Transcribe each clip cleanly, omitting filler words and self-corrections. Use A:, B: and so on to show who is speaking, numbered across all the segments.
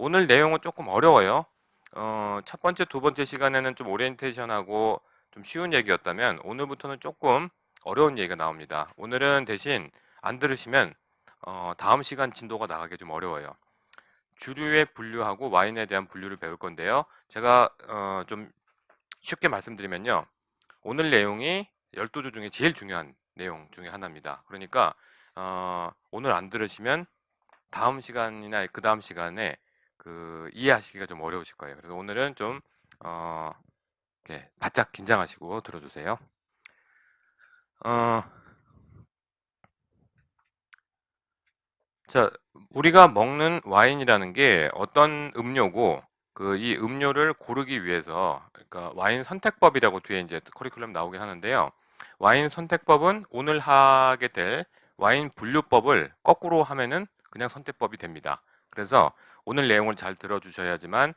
A: 오늘 내용은 조금 어려워요. 첫 번째, 두 번째 시간에는 좀 오리엔테이션하고 좀 쉬운 얘기였다면 오늘부터는 조금 어려운 얘기가 나옵니다. 오늘은 대신 안 들으시면 다음 시간 진도가 나가기 좀 어려워요. 주류의 분류하고 와인에 대한 분류를 배울 건데요. 제가 좀 쉽게 말씀드리면요. 오늘 내용이 12주 중에 제일 중요한 내용 중에 하나입니다. 그러니까 오늘 안 들으시면 다음 시간이나 그 다음 시간에 이해하시기가 좀 어려우실 거예요. 그래서 오늘은 좀 어, 이렇게 바짝 긴장하시고 들어주세요. 어, 자, 우리가 먹는 와인이라는 게 어떤 음료고 이 음료를 고르기 위해서 그러니까 와인 선택법이라고 뒤에 이제 커리큘럼 나오긴 하는데요. 와인 선택법은 오늘 하게 될 와인 분류법을 거꾸로 하면은 그냥 선택법이 됩니다. 그래서 오늘 내용을 잘 들어주셔야지만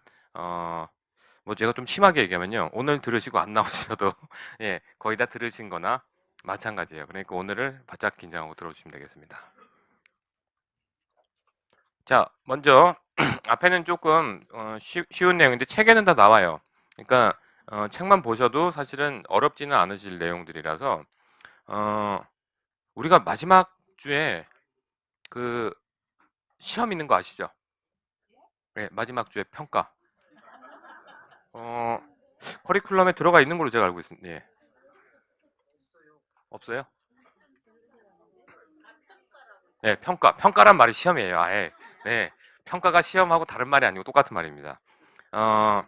A: 뭐 제가 좀 심하게 얘기하면요. 오늘 들으시고 안 나오셔도 예, 거의 다 들으신 거나 마찬가지예요. 그러니까 오늘을 바짝 긴장하고 들어주시면 되겠습니다. 자, 먼저 앞에는 조금 쉬운 내용인데 책에는 다 나와요. 그러니까 책만 보셔도 사실은 어렵지는 않으실 내용들이라서 어, 우리가 마지막 주에 그 시험 있는 거 아시죠? 네, 마지막 주에 평가. 어, 커리큘럼에 들어가 있는 걸로 제가 알고 있습니다. 예. 없어요? 네, 평가. 평가란 말이 시험이에요, 아예. 네, 평가가 시험하고 다른 말이 아니고 똑같은 말입니다. 어,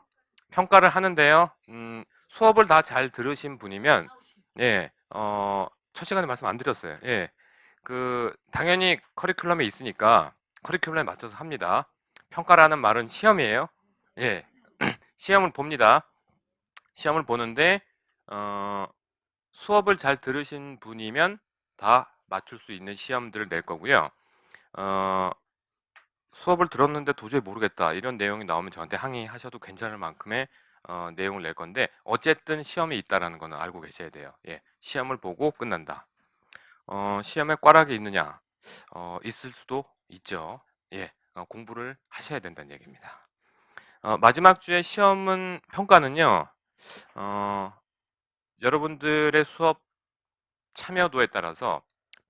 A: 평가를 하는데요. 수업을 다 잘 들으신 분이면, 예, 첫 시간에 말씀 안 드렸어요. 예, 당연히 커리큘럼에 있으니까 커리큘럼에 맞춰서 합니다. 평가라는 말은 시험이에요. 예, 시험을 봅니다. 시험을 보는데, 어, 수업을 잘 들으신 분이면 다 맞출 수 있는 시험들을 낼 거고요. 어, 수업을 들었는데 도저히 모르겠다. 이런 내용이 나오면 저한테 항의하셔도 괜찮을 만큼의 내용을 낼 건데 어쨌든 시험이 있다라는 거는 알고 계셔야 돼요. 예, 시험을 보고 끝난다. 시험에 꽈락이 있느냐? 있을 수도 있죠. 예, 공부를 하셔야 된다는 얘기입니다. 마지막 주에 시험은 평가는요. 어, 여러분들의 수업 참여도에 따라서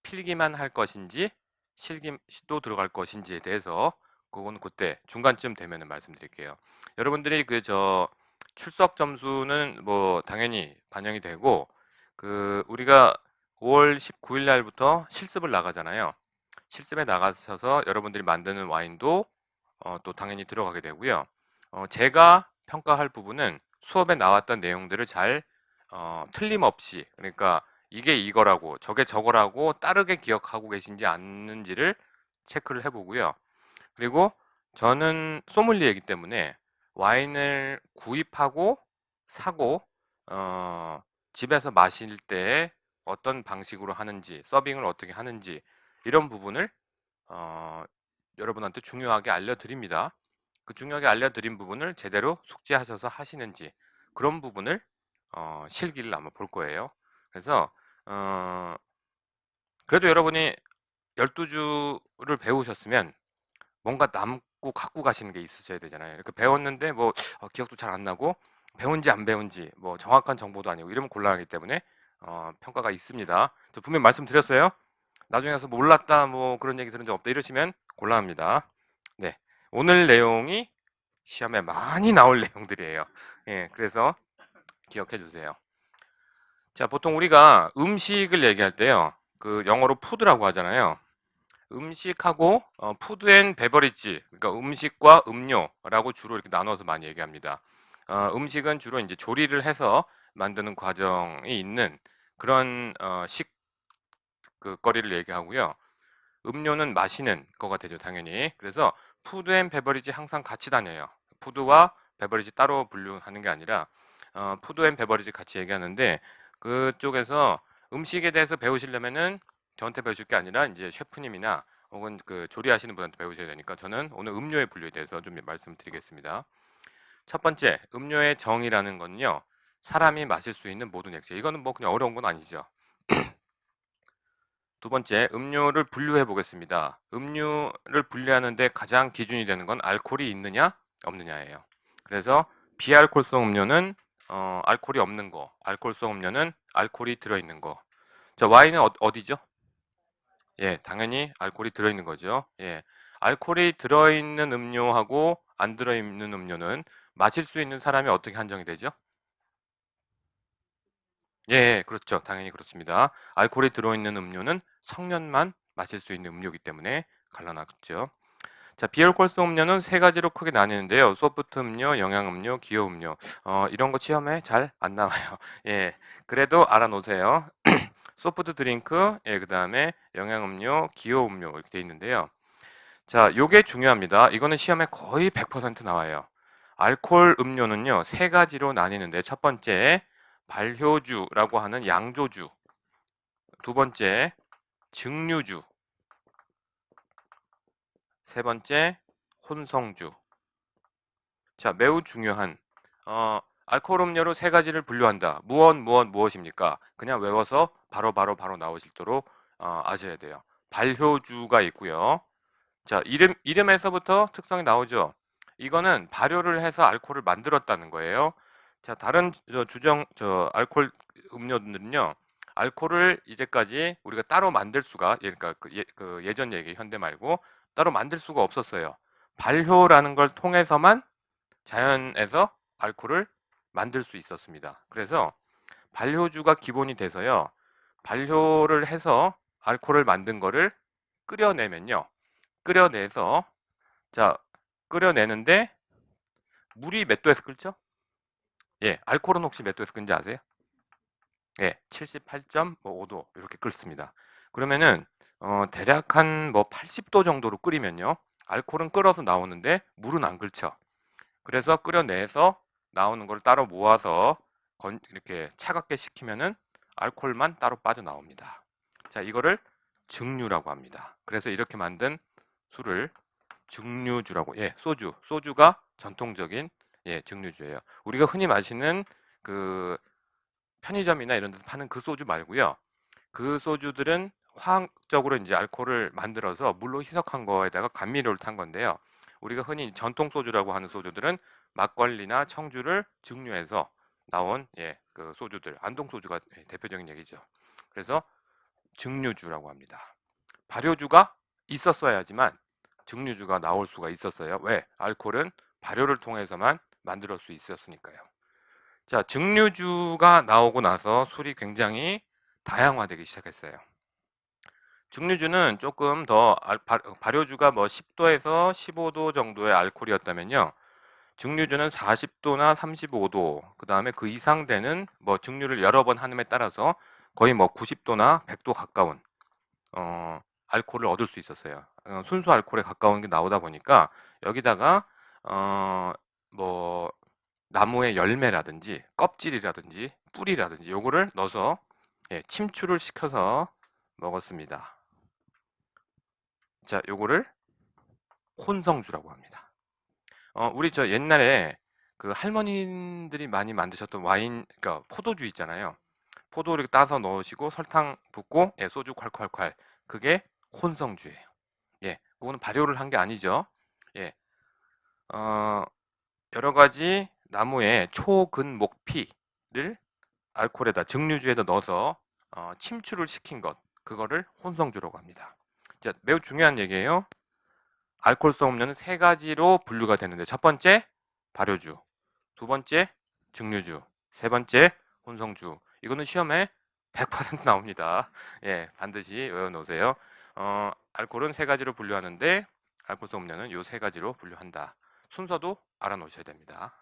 A: 필기만 할 것인지 실기도 들어갈 것인지에 대해서 그거는 그때 중간쯤 되면 말씀드릴게요. 여러분들이 출석 점수는 뭐 당연히 반영이 되고 우리가 5월 19일 날부터 실습을 나가잖아요. 실습에 나가셔서 여러분들이 만드는 와인도 또 당연히 들어가게 되고요. 제가 평가할 부분은 수업에 나왔던 내용들을 잘 틀림없이 그러니까 이게 이거라고 저게 저거라고 다르게 기억하고 계신지 않는지를 체크를 해보고요. 그리고 저는 소믈리에이기 때문에 와인을 구입하고 사고 집에서 마실 때 어떤 방식으로 하는지 서빙을 어떻게 하는지 이런 부분을 어, 여러분한테 중요하게 알려드립니다. 그 중요하게 알려드린 부분을 제대로 숙지하셔서 하시는지 그런 부분을 실기를 아마 볼 거예요. 그래서 어, 그래도 여러분이 12주를 배우셨으면 뭔가 남고 갖고 가시는 게 있으셔야 되잖아요. 이렇게 배웠는데 뭐 기억도 잘 안 나고 배운지 안 배운지 뭐 정확한 정보도 아니고 이러면 곤란하기 때문에 평가가 있습니다. 저 분명히 말씀드렸어요. 나중에 가서 몰랐다 뭐 그런 얘기 들은 적 없다 이러시면 곤란합니다. 네, 오늘 내용이 시험에 많이 나올 내용들이에요. 예, 그래서 기억해 주세요. 자, 보통 우리가 음식을 얘기할 때요. 영어로 푸드라고 하잖아요. 음식하고 푸드 앤 베버리지, 그러니까 음식과 음료라고 주로 이렇게 나눠서 많이 얘기합니다. 음식은 주로 이제 조리를 해서 만드는 과정이 있는 그런 거리를 얘기하고요. 음료는 마시는 거가 되죠, 당연히. 그래서 푸드 앤 베버리지 항상 같이 다녀요. 푸드와 베버리지 따로 분류하는 게 아니라 푸드 앤 베버리지 같이 얘기하는데 그쪽에서 음식에 대해서 배우시려면은 저한테 배우실 게 아니라 이제 셰프님이나 혹은 조리하시는 분한테 배우셔야 되니까 저는 오늘 음료의 분류에 대해서 좀 말씀드리겠습니다. 첫 번째, 음료의 정의라는 건요. 사람이 마실 수 있는 모든 액체. 이거는 뭐 그냥 어려운 건 아니죠. 두 번째, 음료를 분류해 보겠습니다. 음료를 분류하는데 가장 기준이 되는 건 알코올이 있느냐, 없느냐예요. 그래서 비알코올성 음료는 알코올이 없는 거, 알코올성 음료는 알코올이 들어있는 거. 자, 와인은 어디죠? 예, 당연히 알코올이 들어있는 거죠. 예, 알코올이 들어있는 음료하고 안 들어있는 음료는 마실 수 있는 사람이 어떻게 한정이 되죠? 예, 그렇죠. 당연히 그렇습니다. 알코올이 들어있는 음료는 성년만 마실 수 있는 음료이기 때문에 갈라놨죠. 자, 비알코올성 음료는 세 가지로 크게 나뉘는데요. 소프트 음료, 영양음료, 기호음료. 이런 거 시험에 잘 안 나와요. 예, 그래도 알아놓으세요. 소프트 드링크, 예, 그 다음에 영양음료, 기호음료 이렇게 돼 있는데요. 자, 요게 중요합니다. 이거는 시험에 거의 100% 나와요. 알코올 음료는요, 세 가지로 나뉘는데, 첫 번째, 발효주라고 하는 양조주. 두 번째, 증류주. 세 번째, 혼성주. 자, 매우 중요한, 알코올 음료로 세 가지를 분류한다. 무엇입니까? 그냥 외워서 바로 나오실 수 있도록 아셔야 돼요. 발효주가 있고요. 자, 이름에서부터 특성이 나오죠. 이거는 발효를 해서 알코올을 만들었다는 거예요. 자, 다른 알코올 음료들은요, 알코올을 이제까지 우리가 따로 만들 수가, 그러니까 그 예전 얘기, 현대 말고, 따로 만들 수가 없었어요. 발효라는 걸 통해서만 자연에서 알코올을 만들 수 있었습니다. 그래서 발효주가 기본이 돼서요, 발효를 해서 알코올을 만든 거를 끓여내면요, 끓여내서 자 끓여내는데 물이 몇 도에서 끓죠? 예, 알코올은 혹시 몇 도에서 끓는지 아세요? 예, 78.5도 이렇게 끓습니다. 그러면은 대략 한 뭐 80도 정도로 끓이면요, 알코올은 끓어서 나오는데 물은 안 끓죠. 그래서 끓여내서 나오는 걸 따로 모아서 이렇게 차갑게 식히면은 알코올만 따로 빠져나옵니다. 자, 이거를 증류라고 합니다. 그래서 이렇게 만든 술을 증류주라고. 예, 소주가 전통적인, 예, 증류주예요. 우리가 흔히 마시는 그 편의점이나 이런 데서 파는 그 소주 말고요. 그 소주들은 화학적으로 이제 알코올을 만들어서 물로 희석한 거에다가 감미료를 탄 건데요. 우리가 흔히 전통 소주라고 하는 소주들은 막걸리나 청주를 증류해서 나온, 예, 그 소주들, 안동 소주가, 예, 대표적인 얘기죠. 그래서 증류주라고 합니다. 발효주가 있었어야지만 증류주가 나올 수가 있었어요. 왜? 알코올은 발효를 통해서만 만들 수 있었으니까요. 자, 증류주가 나오고 나서 술이 굉장히 다양화되기 시작했어요. 증류주는 조금 더 발효주가 뭐 10도에서 15도 정도의 알코올이었다면요, 증류주는 40도나 35도, 그 다음에 그 이상 되는, 뭐 증류를 여러 번 하는에 따라서 거의 뭐 90도나 100도 가까운 알코올을 얻을 수 있었어요. 순수 알코올에 가까운 게 나오다 보니까 여기다가 뭐 나무의 열매라든지 껍질이라든지 뿌리라든지 요거를 넣어서, 예, 침출을 시켜서 먹었습니다. 자, 요거를 혼성주라고 합니다. 우리 저 옛날에 그 할머님들이 많이 만드셨던 와인, 그러니까 포도주 있잖아요. 포도를 따서 넣으시고 설탕 붓고, 예, 소주 콸콸콸, 그게 혼성주예요. 예, 그거는 발효를 한 게 아니죠. 예, 어, 여러 가지 나무의 초근목피를 알코올에다, 증류주에다 넣어서 침출을 시킨 것, 그거를 혼성주라고 합니다. 자, 매우 중요한 얘기예요. 알코올성 음료는 세 가지로 분류가 되는데, 첫 번째 발효주, 두 번째 증류주, 세 번째 혼성주. 이거는 시험에 100% 나옵니다. 예, 반드시 외워놓으세요. 알코올은 세 가지로 분류하는데 알코올성 음료는 요 세 가지로 분류한다. 순서도 알아놓으셔야 됩니다.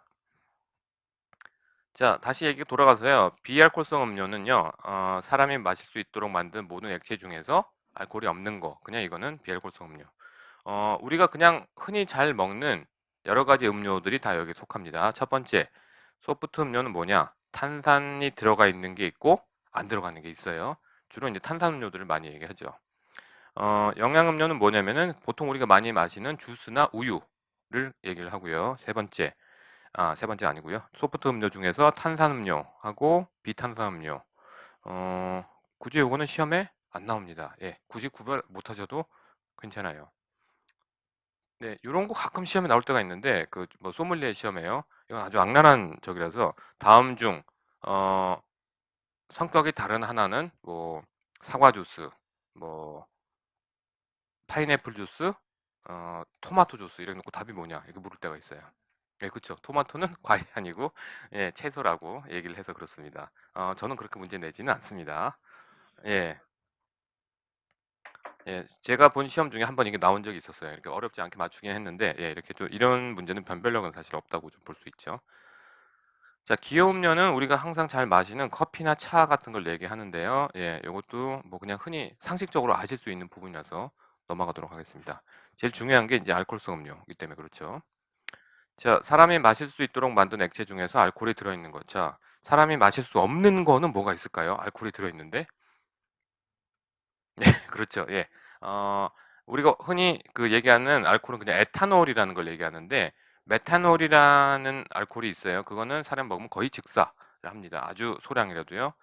A: 자, 다시 얘기 돌아가서요. 비알코올성 음료는요, 사람이 마실 수 있도록 만든 모든 액체 중에서 알코올이 없는 거, 그냥 이거는 비알코올성 음료. 우리가 그냥 흔히 잘 먹는 여러 가지 음료들이 다 여기에 속합니다. 첫 번째, 소프트 음료는 뭐냐? 탄산이 들어가 있는 게 있고 안 들어가는 게 있어요. 주로 이제 탄산 음료들을 많이 얘기하죠. 영양 음료는 뭐냐면은 보통 우리가 많이 마시는 주스나 우유를 얘기를 하고요. 세 번째 아니고요. 소프트 음료 중에서 탄산음료하고 비탄산음료. 굳이 요거는 시험에 안 나옵니다. 예, 굳이 구별 못 하셔도 괜찮아요. 네, 요런 거 가끔 시험에 나올 때가 있는데 그 뭐 소믈리에 시험에요. 이건 아주 악랄한 적이라서 다음 중 어, 성격이 다른 하나는 뭐 사과 주스, 뭐 파인애플 주스, 토마토 주스 이래 놓고 답이 뭐냐 이렇게 물을 때가 있어요. 예, 그쵸. 토마토는 과일이 아니고 예, 채소라고 얘기를 해서 그렇습니다. 저는 그렇게 문제 내지는 않습니다. 예, 예, 제가 본 시험 중에 한 번 이게 나온 적이 있었어요. 이렇게 어렵지 않게 맞추긴 했는데, 예, 이렇게 좀 이런 문제는 변별력은 사실 없다고 좀 볼 수 있죠. 자, 기호음료는 우리가 항상 잘 마시는 커피나 차 같은 걸 얘기하는데요. 예, 이것도 뭐 그냥 흔히 상식적으로 아실 수 있는 부분이라서 넘어가도록 하겠습니다. 제일 중요한 게 이제 알코올성 음료이기 때문에 그렇죠. 자, 사람이 마실 수 있도록 만든 액체 중에서 알코올이 들어있는 것. 자, 사람이 마실 수 없는 거는 뭐가 있을까요? 알코올이 들어있는데? 네, 그렇죠. 예. 어, 우리가 흔히 그 얘기하는 알코올은 그냥 에탄올이라는 걸 얘기하는데, 메탄올이라는 알코올이 있어요. 그거는 사람 먹으면 거의 즉사를 합니다. 아주 소량이라도요.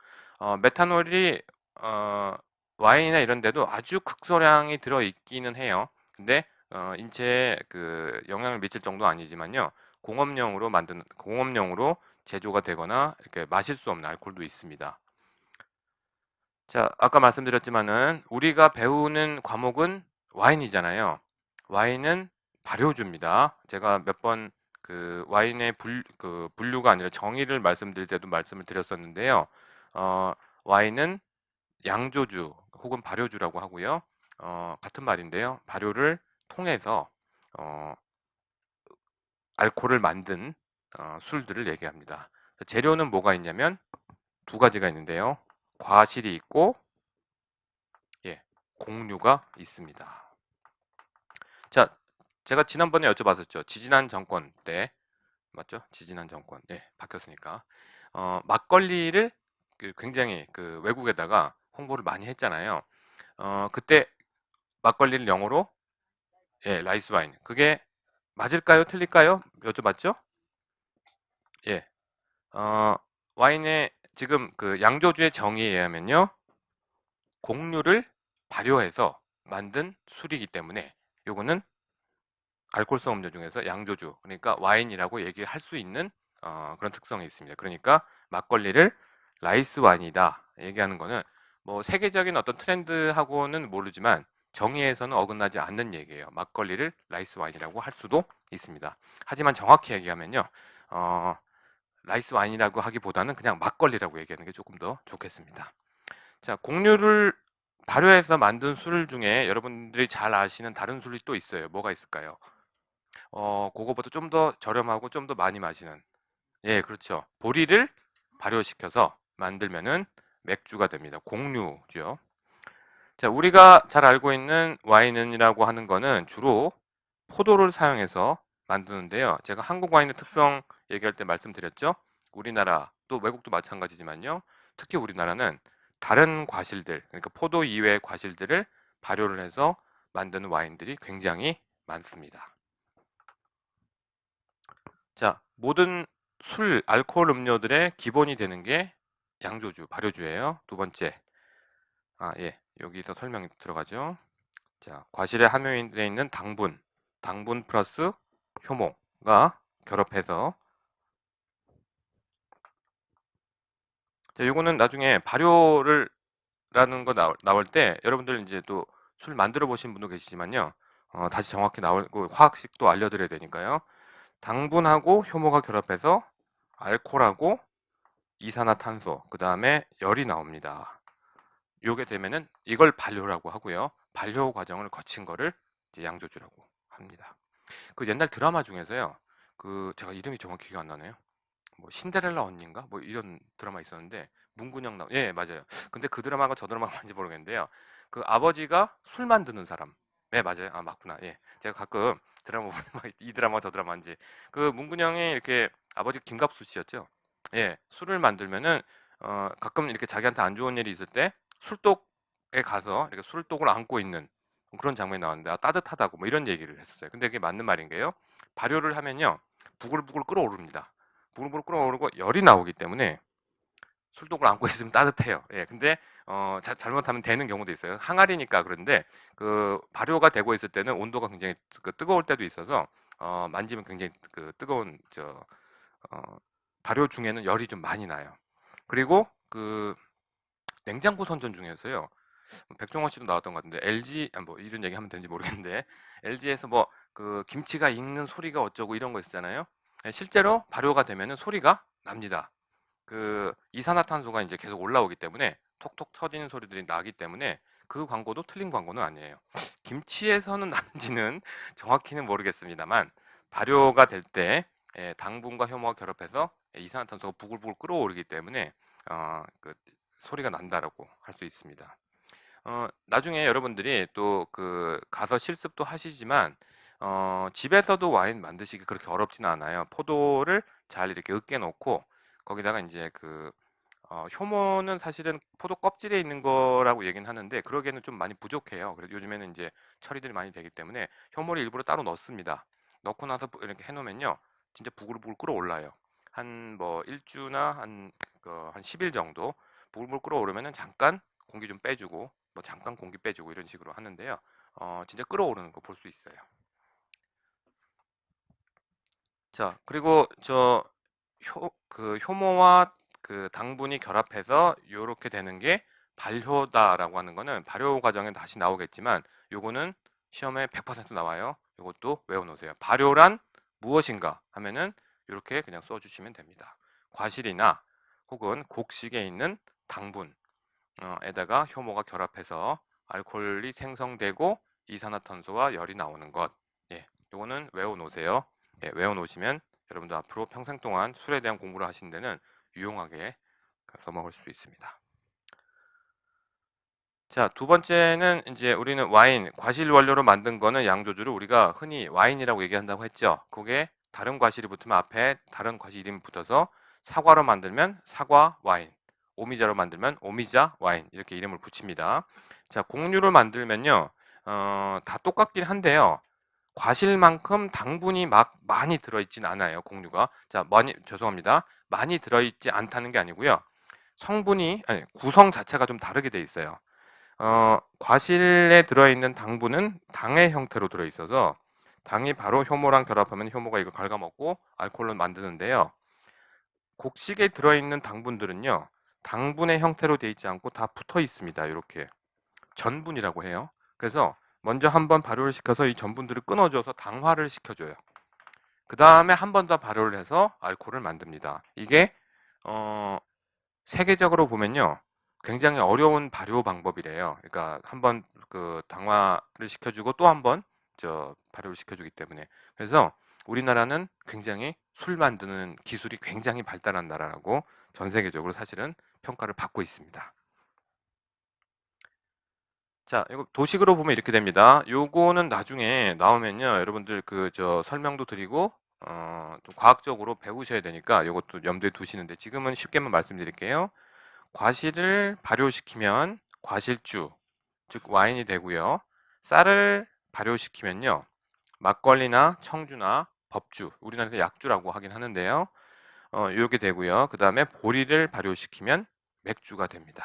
A: 메탄올이, 어, 와인이나 이런 데도 아주 극소량이 들어있기는 해요. 근데, 인체에 그 영향을 미칠 정도 아니지만요. 공업용으로 제조가 되거나 이렇게 마실 수 없는 알코올도 있습니다. 자, 아까 말씀드렸지만은 우리가 배우는 과목은 와인이잖아요. 와인은 발효주입니다. 제가 몇 번 그 와인의 분류가 아니라 정의를 말씀드릴 때도 말씀을 드렸었는데요. 어, 와인은 양조주 혹은 발효주라고 하고요. 같은 말인데요. 발효를 통해서 어, 알코올을 만든 술들을 얘기합니다. 재료는 뭐가 있냐면 두 가지가 있는데요. 과실이 있고 예, 공류가 있습니다. 자, 제가 지난번에 여쭤봤었죠. 지지난 정권 때, 맞죠? 지지난 정권, 예, 바뀌었으니까. 막걸리를 굉장히 그 외국에다가 홍보를 많이 했잖아요. 그때 막걸리를 영어로, 예, 라이스 와인. 그게 맞을까요? 틀릴까요? 여쭤봤죠? 예, 어, 와인의 지금 그 양조주의 정의에 의하면요. 공류를 발효해서 만든 술이기 때문에 요거는 알코올성 음료 중에서 양조주, 그러니까 와인이라고 얘기할 수 있는 그런 특성이 있습니다. 그러니까 막걸리를 라이스 와인이다 얘기하는 거는 뭐 세계적인 어떤 트렌드하고는 모르지만 정의에서는 어긋나지 않는 얘기예요. 막걸리를 라이스 와인이라고 할 수도 있습니다. 하지만 정확히 얘기하면요, 어, 라이스 와인이라고 하기보다는 그냥 막걸리라고 얘기하는 게 조금 더 좋겠습니다. 자, 곡류를 발효해서 만든 술 중에 여러분들이 잘 아시는 다른 술이 또 있어요. 뭐가 있을까요? 그거보다 좀 더 저렴하고 좀 더 많이 마시는. 예, 그렇죠. 보리를 발효시켜서 만들면은 맥주가 됩니다. 곡류죠. 자, 우리가 잘 알고 있는 와인이라고 하는 거는 주로 포도를 사용해서 만드는데요. 제가 한국 와인의 특성 얘기할 때 말씀드렸죠. 우리나라, 또 외국도 마찬가지지만요. 특히 우리나라는 다른 과실들, 그러니까 포도 이외의 과실들을 발효를 해서 만드는 와인들이 굉장히 많습니다. 자, 모든 술, 알코올 음료들의 기본이 되는 게 양조주, 발효주예요. 두 번째, 예, 여기서 설명이 들어가죠. 자, 과실에 함유되어 있는 당분 플러스 효모가 결합해서, 자, 요거는 나중에 발효를 라는 거 나올 때 여러분들 이제 또 술 만들어 보신 분도 계시지만요. 다시 정확히 나오고 화학식도 알려드려야 되니까요. 당분하고 효모가 결합해서 알코올하고 이산화탄소, 그 다음에 열이 나옵니다. 요게 되면은 이걸 발효라고 하고요. 발효 과정을 거친 거를 이제 양조주라고 합니다. 그 옛날 드라마 중에서요. 그 제가 이름이 정확히 기억 안 나네요. 뭐 신데렐라 언니인가? 뭐 이런 드라마 있었는데 문근영 예, 맞아요. 근데 그 드라마가 저 드라마가 맞는지 모르겠는데요. 그 아버지가 술 만드는 사람. 네, 맞아요. 아, 맞구나. 예. 제가 가끔 드라마 보면 이 드라마 저 드라마인지 그 문근영이 이렇게 아버지 김갑수 씨였죠. 예. 술을 만들면은 가끔 이렇게 자기한테 안 좋은 일이 있을 때 술독에 가서 이렇게 술독을 안고 있는 그런 장면이 나왔는데 따뜻하다고 뭐 이런 얘기를 했었어요. 근데 그게 맞는 말인 게요. 발효를 하면요. 부글부글 끓어오릅니다. 부글부글 끓어오르고 열이 나오기 때문에 술독을 안고 있으면 따뜻해요. 예, 근데 잘못하면 되는 경우도 있어요. 항아리니까 그런데 그 발효가 되고 있을 때는 온도가 굉장히 뜨거울 때도 있어서 만지면 굉장히 뜨거운 어, 발효 중에는 열이 좀 많이 나요. 그리고 냉장고 선전 중에서요. 백종원 씨도 나왔던 것 같은데 LG 뭐 이런 얘기 하면 되는지 모르겠는데 LG에서 뭐 김치가 익는 소리가 어쩌고 이런 거 있잖아요. 예, 실제로 발효가 되면은 소리가 납니다. 이산화탄소가 이제 계속 올라오기 때문에 톡톡 터지는 소리들이 나기 때문에 그 광고도 틀린 광고는 아니에요. 김치에서는 나는지는 정확히는 모르겠습니다만 발효가 될 때 당분과 효모가 결합해서 이산화탄소가 부글부글 끓어오르기 때문에 소리가 난다라고 할 수 있습니다. 나중에 여러분들이 또 가서 실습도 하시지만 집에서도 와인 만드시기 그렇게 어렵지는 않아요. 포도를 잘 이렇게 으깨 놓고 거기다가 이제 효모는 사실은 포도 껍질에 있는 거라고 얘기는 하는데 그러기에는 좀 많이 부족해요. 그래서 요즘에는 이제 처리들이 많이 되기 때문에 효모를 일부러 따로 넣습니다. 넣고 나서 이렇게 해놓으면요, 진짜 부글부글 끓어올라요. 한 뭐 일주나 한 10일 정도 부글부글 끓어오르면은 잠깐 공기 좀 빼주고 뭐 잠깐 공기 빼주고 이런 식으로 하는데요. 진짜 끓어오르는 거 볼 수 있어요. 자, 그리고 효모와 당분이 결합해서 이렇게 되는 게 발효다라고 하는 거는 발효 과정에 다시 나오겠지만 요거는 시험에 100% 나와요. 이것도 외워놓으세요. 발효란 무엇인가 하면은 이렇게 그냥 써주시면 됩니다. 과실이나 혹은 곡식에 있는 당분 에다가 효모가 결합해서 알코올이 생성되고 이산화탄소와 열이 나오는 것. 예, 요거는 외워놓으세요. 예, 외워놓으시면 여러분들 앞으로 평생 동안 술에 대한 공부를 하신 데는 유용하게 써먹을 수 있습니다. 자, 두 번째는 이제 우리는 와인, 과실 원료로 만든 거는 양조주를 우리가 흔히 와인이라고 얘기한다고 했죠. 그게 다른 과실이 붙으면 앞에 다른 과실 이름이 붙어서 사과로 만들면 사과 와인, 오미자로 만들면 오미자 와인 이렇게 이름을 붙입니다. 자, 곡류로 만들면요, 다 똑같긴 한데요. 과실만큼 당분이 막 많이 들어있진 않아요, 곡류가. 자, 죄송합니다. 많이 들어있지 않다는 게 아니고요. 아니, 구성 자체가 좀 다르게 돼 있어요. 과실에 들어있는 당분은 당의 형태로 들어있어서 당이 바로 효모랑 결합하면 효모가 이거 갉아먹고 알코올로 만드는데요. 곡식에 들어있는 당분들은요, 당분의 형태로 되어 있지 않고 다 붙어 있습니다. 이렇게 전분이라고 해요. 그래서 먼저 한번 발효를 시켜서 이 전분들을 끊어줘서 당화를 시켜줘요. 그 다음에 한 번 더 발효를 해서 알코올을 만듭니다. 이게 세계적으로 보면요, 굉장히 어려운 발효 방법이래요. 그러니까 한번 당화를 시켜주고 또 한 번 발효를 시켜주기 때문에. 그래서 우리나라는 굉장히 술 만드는 기술이 굉장히 발달한 나라라고 전 세계적으로 사실은 평가를 받고 있습니다. 자, 이거 도식으로 보면 이렇게 됩니다. 요거는 나중에 나오면요, 여러분들 설명도 드리고 좀 과학적으로 배우셔야 되니까 이것도 염두에 두시는데 지금은 쉽게만 말씀드릴게요. 과실을 발효시키면 과실주, 즉 와인이 되고요. 쌀을 발효시키면요, 막걸리나 청주나 법주, 우리나라에서 약주라고 하긴 하는데요. 이렇게 되고요. 그 다음에 보리를 발효시키면 맥주가 됩니다.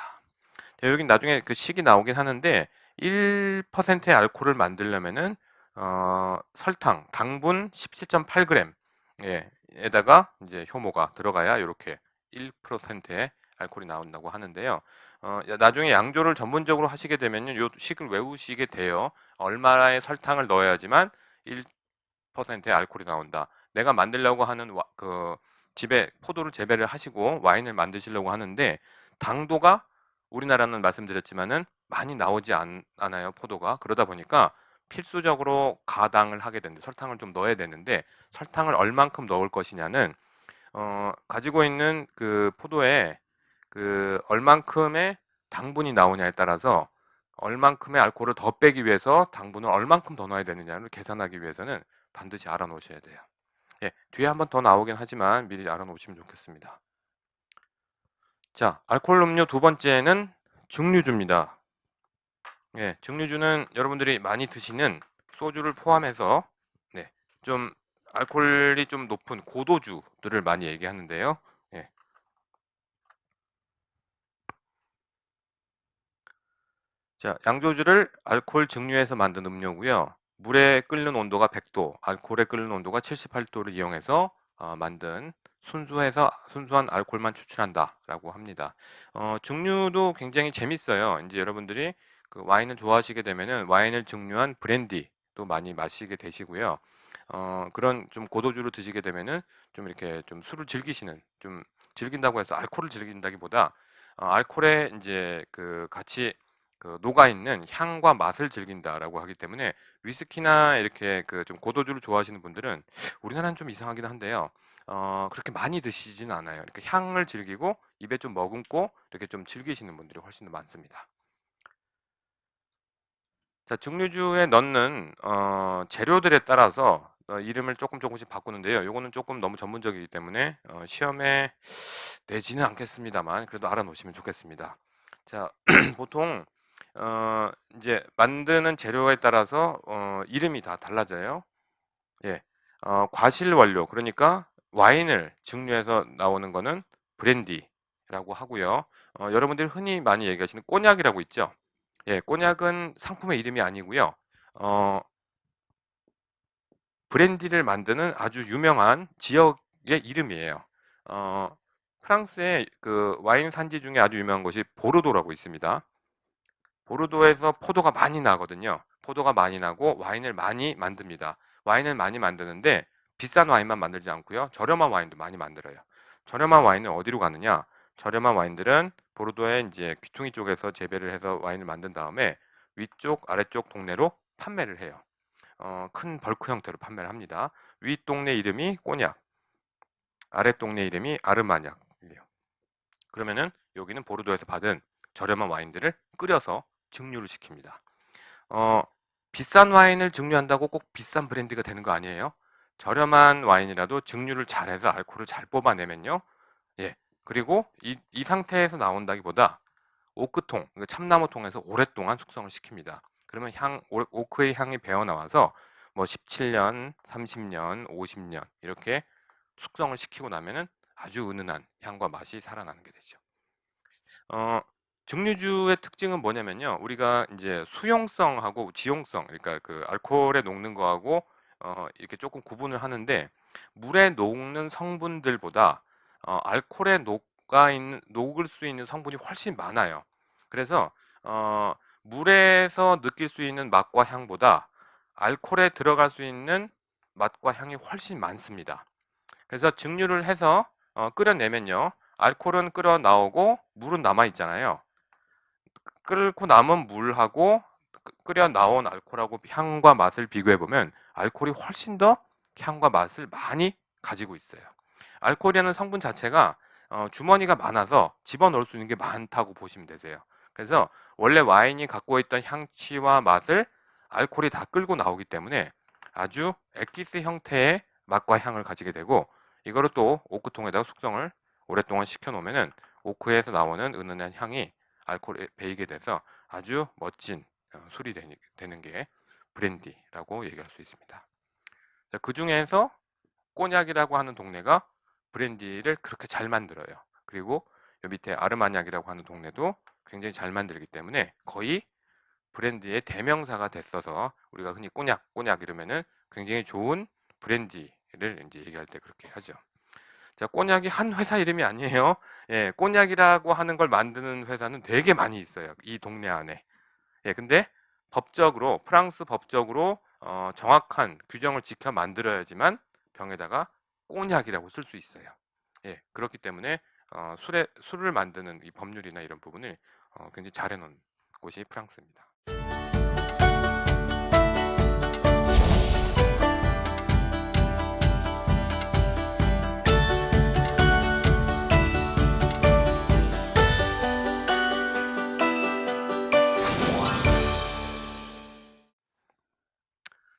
A: 여기 나중에 그 식이 나오긴 하는데 1%의 알코올을 만들려면은 설탕, 당분 17.8g 에다가 이제 효모가 들어가야 이렇게 1%의 알코올이 나온다고 하는데요. 나중에 양조를 전문적으로 하시게 되면요, 요 식을 외우시게 돼요. 얼마의 설탕을 넣어야지만 1%의 알코올이 나온다. 내가 만들려고 하는 집에 포도를 재배를 하시고 와인을 만드시려고 하는데 당도가 우리나라는 말씀드렸지만은 많이 나오지 않아요, 포도가. 그러다 보니까 필수적으로 가당을 하게 되는데 설탕을 좀 넣어야 되는데 설탕을 얼만큼 넣을 것이냐는 가지고 있는 그 포도에 얼만큼의 당분이 나오냐에 따라서 얼만큼의 알코올을 더 빼기 위해서 당분을 얼만큼 더 넣어야 되느냐를 계산하기 위해서는 반드시 알아놓으셔야 돼요. 예, 뒤에 한번 더 나오긴 하지만 미리 알아놓으시면 좋겠습니다. 자, 알코올 음료 두 번째는 증류주입니다. 예, 증류주는 여러분들이 많이 드시는 소주를 포함해서 네, 좀 알코올이 좀 높은 고도주들을 많이 얘기하는데요. 예, 자, 양조주를 알코올 증류해서 만든 음료고요. 물에 끓는 온도가 100도, 알코올에 끓는 온도가 78도를 이용해서 만든 순수한 알코올만 추출한다라고 합니다. 증류도 굉장히 재밌어요. 이제 여러분들이 그 와인을 좋아하시게 되면은 와인을 증류한 브랜디도 많이 마시게 되시고요. 그런 좀 고도주로 드시게 되면은 좀 이렇게 좀 술을 즐기시는, 좀 즐긴다고 해서 알코올을 즐긴다기보다 알코올에 이제 그 같이 그 녹아있는 향과 맛을 즐긴다라고 하기 때문에 위스키나 이렇게 그 좀 고도주를 좋아하시는 분들은 우리나라는 좀 이상하긴 한데요. 그렇게 많이 드시지는 않아요. 이렇게 향을 즐기고 입에 좀 머금고 이렇게 좀 즐기시는 분들이 훨씬 더 많습니다. 자, 증류주에 넣는 재료들에 따라서 이름을 조금씩 바꾸는데요. 요거는 조금 너무 전문적이기 때문에 시험에 내지는 않겠습니다만 그래도 알아놓으시면 좋겠습니다. 자, 보통 이제 만드는 재료에 따라서 이름이 다 달라져요. 예, 과실 원료, 그러니까 와인을 증류해서 나오는 거는 브랜디라고 하고요. 여러분들이 흔히 많이 얘기하시는 꼬냑이라고 있죠. 예, 꼬냑은 상품의 이름이 아니고요. 어, 브랜디를 만드는 아주 유명한 지역의 이름이에요. 어, 프랑스의 그 와인 산지 중에 아주 유명한 곳이 보르도라고 있습니다. 보르도에서 포도가 많이 나거든요. 포도가 많이 나고 와인을 많이 만듭니다. 와인을 많이 만드는데 비싼 와인만 만들지 않고요. 저렴한 와인도 많이 만들어요. 저렴한 와인은 어디로 가느냐? 저렴한 와인들은 보르도의 이제 귀퉁이 쪽에서 재배를 해서 와인을 만든 다음에 위쪽, 아래쪽 동네로 판매를 해요. 큰 벌크 형태로 판매를 합니다. 위 동네 이름이 꼬냑, 아래 동네 이름이 아르마냑이에요. 그러면은 여기는 보르도에서 받은 저렴한 와인들을 끓여서 증류를 시킵니다. 어, 비싼 와인을 증류한다고 꼭 비싼 브랜드가 되는 거 아니에요? 저렴한 와인이라도 증류를 잘해서 알코올을 잘 뽑아내면요. 예. 그리고 이 상태에서 나온다기보다 오크통, 그러니까 참나무통에서 오랫동안 숙성을 시킵니다. 그러면 오크의 향이 배어 나와서 뭐 17년, 30년, 50년 이렇게 숙성을 시키고 나면은 아주 은은한 향과 맛이 살아나는 게 되죠. 어, 증류주의 특징은 뭐냐면요. 우리가 이제 수용성하고 지용성, 그러니까 그 알코올에 녹는 거하고 이렇게 조금 구분을 하는데 물에 녹는 성분들보다 알코올에 녹을 수 있는 성분이 훨씬 많아요. 그래서 어, 물에서 느낄 수 있는 맛과 향보다 알코올에 들어갈 수 있는 맛과 향이 훨씬 많습니다. 그래서 증류를 해서 끓여내면요. 알코올은 끓어 나오고 물은 남아 있잖아요. 끓고 남은 물하고 끓여 나온 알코올하고 향과 맛을 비교해 보면 알코올이 훨씬 더 향과 맛을 많이 가지고 있어요. 알코올이라는 성분 자체가 주머니가 많아서 집어넣을 수 있는 게 많다고 보시면 되세요. 그래서 원래 와인이 갖고 있던 향취와 맛을 알코올이 다 끌고 나오기 때문에 아주 액기스 형태의 맛과 향을 가지게 되고 이거를 또 오크통에다가 숙성을 오랫동안 시켜 놓으면은 오크에서 나오는 은은한 향이 알코올에 배이게 돼서 아주 멋진 술이 되는 게 브랜디라고 얘기할 수 있습니다. 그 중에서 꼬냑이라고 하는 동네가 브랜디를 그렇게 잘 만들어요. 그리고 요 밑에 아르마냑이라고 하는 동네도 굉장히 잘 만들기 때문에 거의 브랜디의 대명사가 됐어서 우리가 흔히 꼬냑 이러면은 굉장히 좋은 브랜디를 이제 얘기할 때 그렇게 하죠. 자, 꼬냑이 한 회사 이름이 아니에요. 예, 꼬냑이라고 하는 걸 만드는 회사는 되게 많이 있어요. 이 동네 안에. 예, 근데 법적으로, 프랑스 법적으로 정확한 규정을 지켜 만들어야지만 병에다가 꼬냑이라고 쓸 수 있어요. 예, 그렇기 때문에 술을 만드는 이 법률이나 이런 부분을 굉장히 잘 해놓은 곳이 프랑스입니다.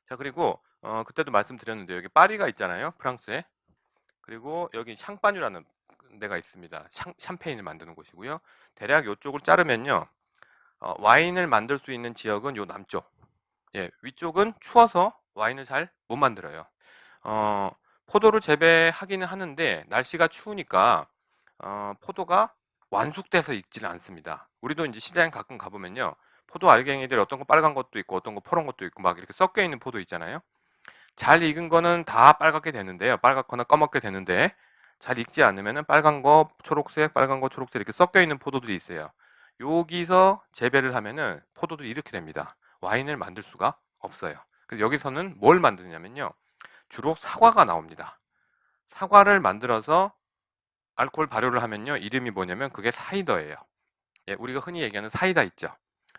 A: 자, 그리고 그때도 말씀드렸는데 여기 파리가 있잖아요, 프랑스에. 그리고 여기 샹파뉴라는 데가 있습니다. 샴페인을 만드는 곳이고요. 대략 이쪽을 자르면요, 와인을 만들 수 있는 지역은 요 남쪽. 예, 위쪽은 추워서 와인을 잘 못 만들어요. 어, 포도를 재배하기는 하는데 날씨가 추우니까 포도가 완숙돼서 익지는 않습니다. 우리도 이제 시장 가끔 가보면요, 포도 알갱이들이 어떤 거 빨간 것도 있고 어떤 거 파란 것도 있고 막 이렇게 섞여 있는 포도 있잖아요. 잘 익은 거는 다 빨갛게 되는데요. 빨갛거나 검게 되는데 잘 익지 않으면은 빨간 거, 초록색, 빨간 거, 초록색 이렇게 섞여 있는 포도들이 있어요. 여기서 재배를 하면은 포도들이 이렇게 됩니다. 와인을 만들 수가 없어요. 그래서 여기서는 뭘 만드냐면요. 주로 사과가 나옵니다. 사과를 만들어서 알코올 발효를 하면요. 이름이 뭐냐면 그게 사이더예요. 예, 우리가 흔히 얘기하는 사이다 있죠.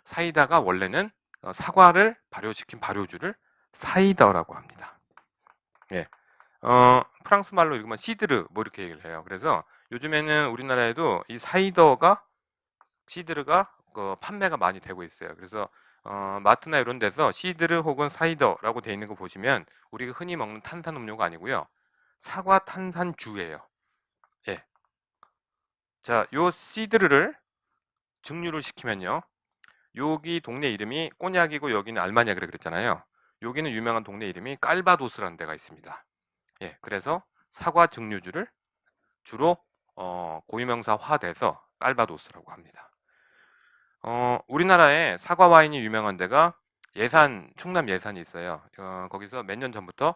A: 사이다가 원래는 사과를 발효시킨 발효주를 사이더라고 합니다. 예. 프랑스 말로 읽으면 시드르 뭐 이렇게 얘기를 해요. 그래서 요즘에는 우리나라에도 이 사이더가 시드르가 판매가 많이 되고 있어요. 그래서 마트나 이런 데서 시드르 혹은 사이더라고 되어 있는 거 보시면 우리가 흔히 먹는 탄산음료가 아니고요. 사과 탄산주예요. 예. 자, 요 시드르를 증류를 시키면요. 여기 동네 이름이 꼬냑이고 여기는 알마니아 그랬잖아요. 여기는 유명한 동네 이름이 깔바도스라는 데가 있습니다. 예, 그래서 사과 증류주를 주로 고유명사화돼서 깔바도스라고 합니다. 우리나라에 사과 와인이 유명한 데가 충남 예산이 있어요. 거기서 몇 년 전부터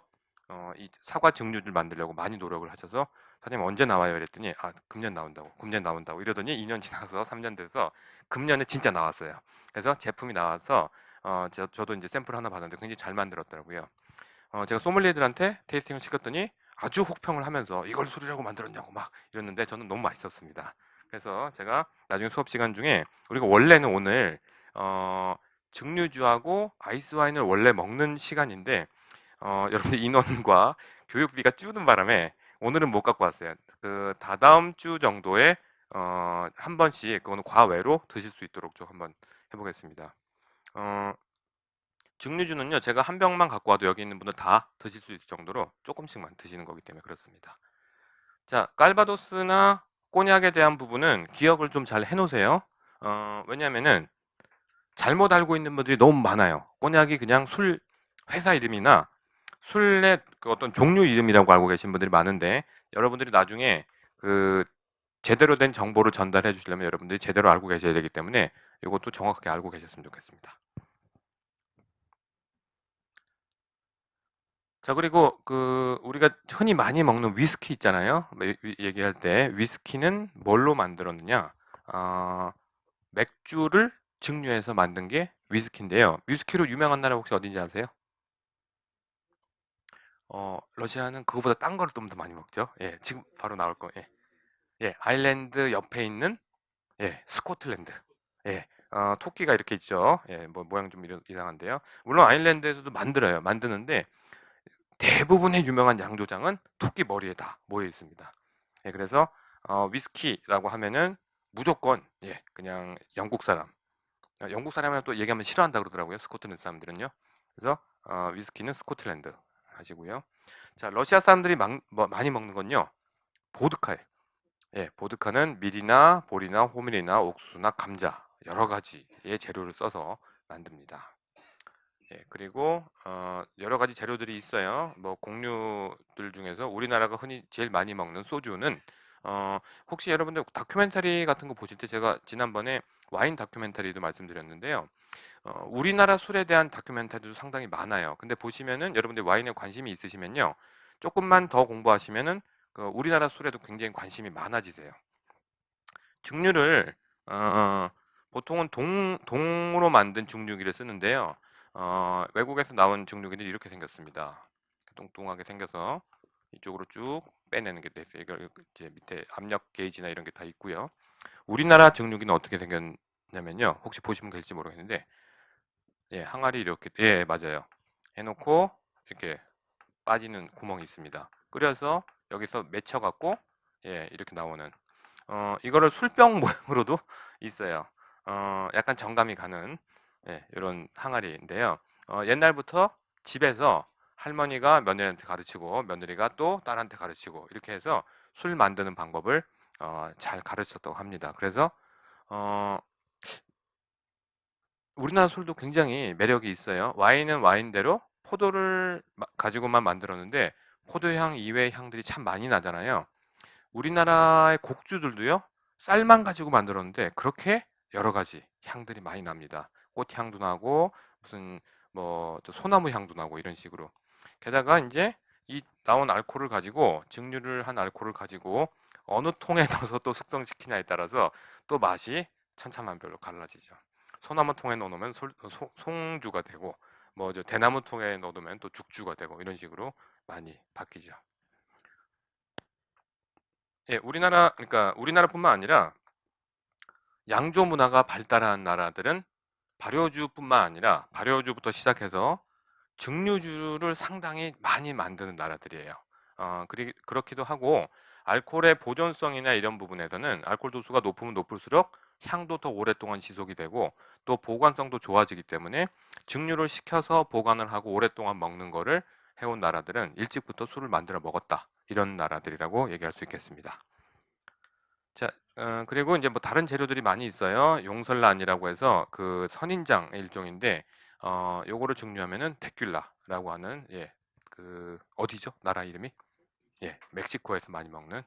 A: 이 사과 증류주를 만들려고 많이 노력을 하셔서 사장님 언제 나와요? 이랬더니 금년 나온다고 이러더니 2년 지나서 3년 돼서 금년에 진짜 나왔어요. 그래서 제품이 나와서 저도 이제 샘플 하나 받았는데 굉장히 잘 만들었더라고요. 제가 소믈리에들한테 테이스팅을 시켰더니 아주 혹평을 하면서 이걸 술이라고 만들었냐고 막 이랬는데 저는 너무 맛있었습니다. 그래서 제가 나중에 수업 시간 중에 우리가 원래는 오늘 증류주하고 아이스 와인을 원래 먹는 시간인데 여러분들 인원과 교육비가 줄는 바람에 오늘은 못 갖고 왔어요. 그 다다음 주 정도에 한 번씩 그거는 과외로 드실 수 있도록 좀 한번 해보겠습니다. 어, 증류주는요, 제가 한 병만 갖고 와도 여기 있는 분들 다 드실 수 있을 정도로 조금씩만 드시는 거기 때문에 그렇습니다. 자, 깔바도스나 꼬냑에 대한 부분은 기억을 좀 잘 해놓으세요. 왜냐면은 잘못 알고 있는 분들이 너무 많아요. 꼬냑이 그냥 회사 이름이나 술의 그 어떤 종류 이름이라고 알고 계신 분들이 많은데 여러분들이 나중에 그 제대로 된 정보를 전달해 주시려면 여러분들이 제대로 알고 계셔야 되기 때문에 이것도 정확하게 알고 계셨으면 좋겠습니다. 자, 그리고 우리가 흔히 많이 먹는 위스키 있잖아요. 얘기할 때 위스키는 뭘로 만들었느냐? 맥주를 증류해서 만든 게 위스키인데요. 위스키로 유명한 나라 혹시 어딘지 아세요? 러시아는 그거보다 딴 거를 좀 더 많이 먹죠. 예, 지금 바로 나올 거. 예, 예, 아일랜드 옆에 있는 스코틀랜드. 예, 토끼가 이렇게 있죠. 예, 뭐 모양 좀 이상한데요. 물론 아일랜드에서도 만드는데 대부분의 유명한 양조장은 토끼 머리에 다 모여 있습니다. 예, 그래서 위스키라고 하면은 무조건 그냥 영국 사람. 영국 사람이랑 또 얘기하면 싫어한다 그러더라고요. 스코틀랜드 사람들은요. 그래서 위스키는 스코틀랜드 하시고요. 자, 러시아 사람들이 많이 먹는 건요. 보드카예요. 예, 보드카는 밀이나 보리나 호밀이나 옥수수나 감자 여러 가지의 재료를 써서 만듭니다. 예, 그리고 여러 가지 재료들이 있어요. 뭐 곡류들 중에서 우리나라가 흔히 제일 많이 먹는 소주는 혹시 여러분들 다큐멘터리 같은 거 보실 때 제가 지난번에 와인 다큐멘터리도 말씀드렸는데요. 우리나라 술에 대한 다큐멘터리도 상당히 많아요. 근데 보시면은 여러분들 와인에 관심이 있으시면요. 조금만 더 공부하시면은 우리나라 술에도 굉장히 관심이 많아지세요. 증류를 보통은 동으로 만든 증류기를 쓰는데요. 외국에서 나온 증류기들이 이렇게 생겼습니다. 뚱뚱하게 생겨서 이쪽으로 쭉 빼내는 게 됐어요. 이거 이제 밑에 압력 게이지나 이런 게 다 있고요. 우리나라 증류기는 어떻게 생겼냐면요. 혹시 보시면 될지 모르겠는데, 예, 항아리 이렇게, 예, 맞아요. 해놓고 이렇게 빠지는 구멍이 있습니다. 끓여서 여기서 맺혀갖고, 예, 이렇게 나오는 이거를 술병 모양으로도 있어요. 약간 정감이 가는 이런 항아리인데요. 옛날부터 집에서 할머니가 며느리한테 가르치고 며느리가 또 딸한테 가르치고 이렇게 해서 술 만드는 방법을 잘 가르쳤다고 합니다. 그래서 어, 우리나라 술도 굉장히 매력이 있어요. 와인은 와인대로 포도를 가지고만 만들었는데 포도향 이외의 향들이 참 많이 나잖아요. 우리나라의 곡주들도요, 쌀만 가지고 만들었는데 그렇게 여러 가지 향들이 많이 납니다. 꽃향도 나고 무슨 뭐또 소나무 향도 나고 이런 식으로. 게다가 이제 이 나온 알코올을 가지고 증류를 한 알코올을 가지고 어느 통에 넣어서 또 숙성시키냐에 따라서 또 맛이 천차만별로 갈라지죠. 소나무 통에 넣어놓으면 송주가 되고 뭐 저 대나무 통에 넣어두면 또 죽주가 되고 이런 식으로 많이 바뀌죠. 예, 그러니까 우리나라뿐만 아니라 양조 문화가 발달한 나라들은 발효주뿐만 아니라 발효주부터 시작해서 증류주를 상당히 많이 만드는 나라들이에요. 그렇기도 하고 알코올의 보존성이나 이런 부분에서는 알코올 도수가 높으면 높을수록 향도 더 오랫동안 지속이 되고 또 보관성도 좋아지기 때문에 증류를 시켜서 보관을 하고 오랫동안 먹는 거를 해온 나라들은 일찍부터 술을 만들어 먹었다. 이런 나라들이라고 얘기할 수 있겠습니다. 자, 그리고 이제 뭐 다른 재료들이 많이 있어요. 용설란이라고 해서 그 선인장의 일종인데, 요거를 증류하면은 데큘라라고 하는, 예, 그, 어디죠? 나라 이름이? 예, 멕시코에서 많이 먹는.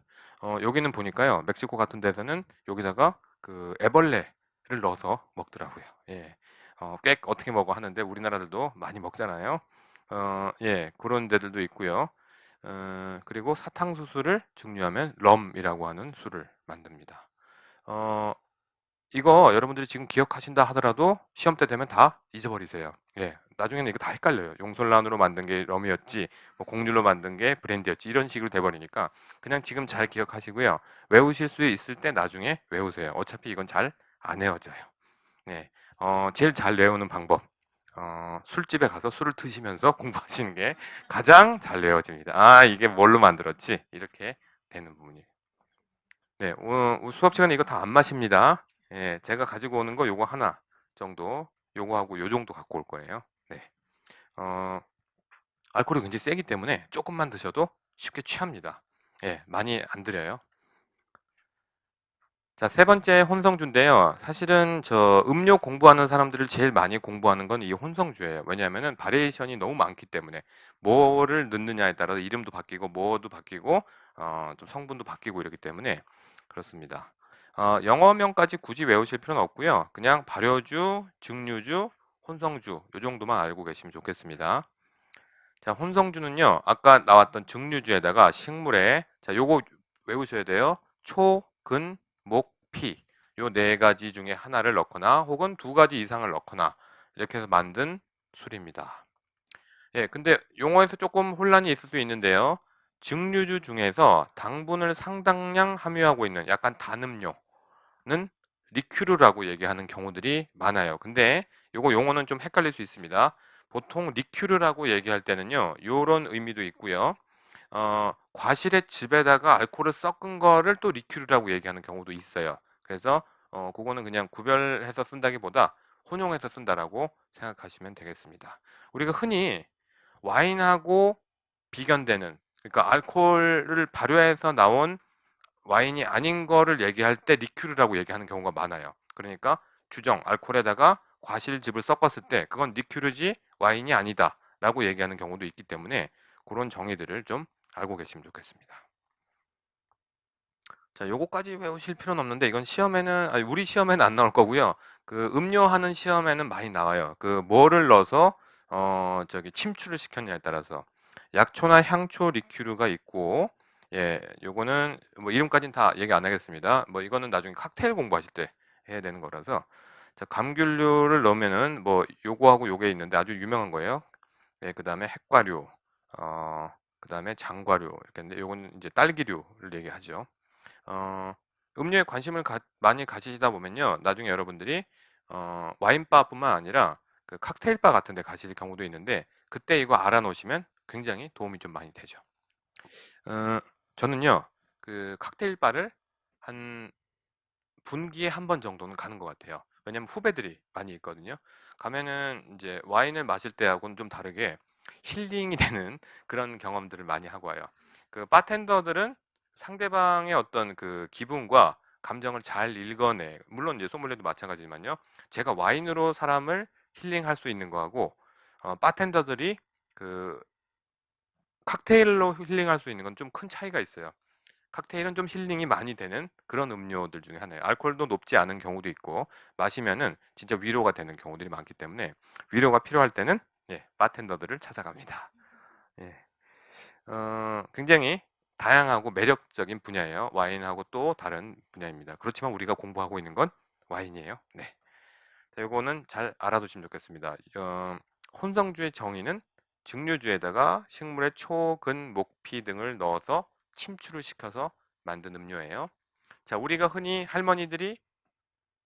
A: 여기는 보니까요, 멕시코 같은 데서는 여기다가 그 애벌레를 넣어서 먹더라고요. 예, 꽤 어떻게 먹어 하는데 우리나라들도 많이 먹잖아요. 예, 그런 데들도 있고요. 그리고 사탕수수를 증류하면 럼이라고 하는 술을 만듭니다. 어, 이거 여러분들이 지금 기억하신다 하더라도 시험 때 되면 다 잊어버리세요. 예, 나중에는 이거 다 헷갈려요. 용설란으로 만든 게 럼이었지, 뭐 곡률로 만든 게 브랜디였지 이런 식으로 돼버리니까 그냥 지금 잘 기억하시고요. 외우실 수 있을 때 나중에 외우세요. 어차피 이건 잘 안 외워져요. 네, 제일 잘 외우는 방법. 술집에 가서 술을 드시면서 공부하시는 게 가장 잘 외워집니다. 아, 이게 뭘로 만들었지? 이렇게 되는 부분이에요. 네, 수업 시간에 이거 다 안 마십니다. 예, 제가 가지고 오는 거 요거 하나 정도, 요거하고 요 정도 갖고 올 거예요. 네. 어, 알코올이 굉장히 세기 때문에 조금만 드셔도 쉽게 취합니다. 예, 많이 안 드려요. 자, 세 번째 혼성주인데요. 사실은 저 음료 공부하는 사람들을 제일 많이 공부하는 건 이 혼성주예요. 왜냐하면은 바리에이션이 너무 많기 때문에 뭐를 넣느냐에 따라서 이름도 바뀌고 뭐도 바뀌고 좀 성분도 바뀌고 이러기 때문에 그렇습니다. 영어명까지 굳이 외우실 필요는 없고요. 그냥 발효주, 증류주, 혼성주 요 정도만 알고 계시면 좋겠습니다. 자, 혼성주는요. 아까 나왔던 증류주에다가 식물에 자, 요거 외우셔야 돼요. 초, 근, 목, 피. 요 네 가지 중에 하나를 넣거나 혹은 두 가지 이상을 넣거나 이렇게 해서 만든 술입니다. 예, 근데 용어에서 조금 혼란이 있을 수 있는데요. 증류주 중에서 당분을 상당량 함유하고 있는 약간 단 음료는 리큐르라고 얘기하는 경우들이 많아요. 근데 요거 용어는 좀 헷갈릴 수 있습니다. 보통 리큐르라고 얘기할 때는요, 요런 의미도 있고요. 과실의 즙에다가 알코올을 섞은 거를 또 리큐르라고 얘기하는 경우도 있어요. 그래서 그거는 그냥 구별해서 쓴다기보다 혼용해서 쓴다라고 생각하시면 되겠습니다. 우리가 흔히 와인하고 비견되는 그러니까 알코올을 발효해서 나온 와인이 아닌 거를 얘기할 때 리큐르라고 얘기하는 경우가 많아요. 그러니까 주정, 알코올에다가 과실즙을 섞었을 때 그건 리큐르지 와인이 아니다라고 얘기하는 경우도 있기 때문에 그런 정의들을 좀 알고 계시면 좋겠습니다. 자, 요거까지 외우실 필요는 없는데 이건 시험에는 아니 우리 시험에는 안 나올 거고요. 그 음료하는 시험에는 많이 나와요. 그 뭐를 넣어서 저기 침출을 시켰냐에 따라서 약초나 향초 리큐르가 있고 예, 요거는 뭐 이름까지는 다 얘기 안 하겠습니다. 뭐 이거는 나중에 칵테일 공부하실 때 해야 되는 거라서 자, 감귤류를 넣으면은 뭐 요거하고 요게 있는데 아주 유명한 거예요. 예, 그다음에 핵과류, 어, 그다음에 장과류 이렇게 있는데 요거는 이제 딸기류를 얘기하죠. 어, 음료에 관심을 많이 가지시다 보면요. 나중에 여러분들이 와인바뿐만 아니라 그 칵테일바 같은 데 가실 경우도 있는데 그때 이거 알아놓으시면 굉장히 도움이 좀 많이 되죠. 어, 저는요. 그 칵테일바를 한 분기에 한 번 정도는 가는 것 같아요. 왜냐면 후배들이 많이 있거든요. 가면은 이제 와인을 마실 때하고는 좀 다르게 힐링이 되는 그런 경험들을 많이 하고 와요. 그 바텐더들은 상대방의 어떤 그 기분과 감정을 잘 읽어내. 물론 이제 소믈리에도 마찬가지지만요. 제가 와인으로 사람을 힐링할 수 있는 거하고 바텐더들이 그 칵테일로 힐링할 수 있는 건 좀 큰 차이가 있어요. 칵테일은 좀 힐링이 많이 되는 그런 음료들 중에 하나예요. 알코올도 높지 않은 경우도 있고 마시면은 진짜 위로가 되는 경우들이 많기 때문에 위로가 필요할 때는 바텐더들을 찾아갑니다. 예. 굉장히 다양하고 매력적인 분야예요. 와인하고 또 다른 분야입니다. 그렇지만 우리가 공부하고 있는 건 와인이에요. 네. 자, 요거는 잘 알아두시면 좋겠습니다. 혼성주의 정의는 증류주에다가 식물의 초, 근, 목피 등을 넣어서 침출을 시켜서 만든 음료예요. 자, 우리가 흔히 할머니들이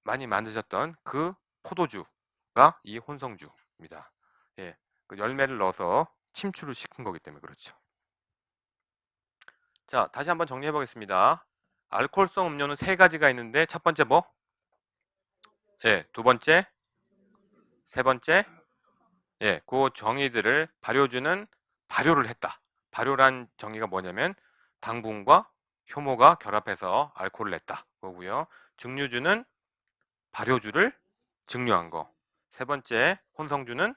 A: 많이 만드셨던 그 포도주가 이 혼성주입니다. 예, 그 열매를 넣어서 침출을 시킨 거기 때문에 그렇죠. 자, 다시 한번 정리해 보겠습니다. 알코올성 음료는 세 가지가 있는데 첫 번째 뭐? 예, 두 번째, 세 번째, 그 정의들을 발효주는 발효를 했다. 발효란 정의가 뭐냐면 당분과 효모가 결합해서 알코올을 냈다. 거고요. 증류주는 발효주를 증류한 거. 세 번째, 혼성주는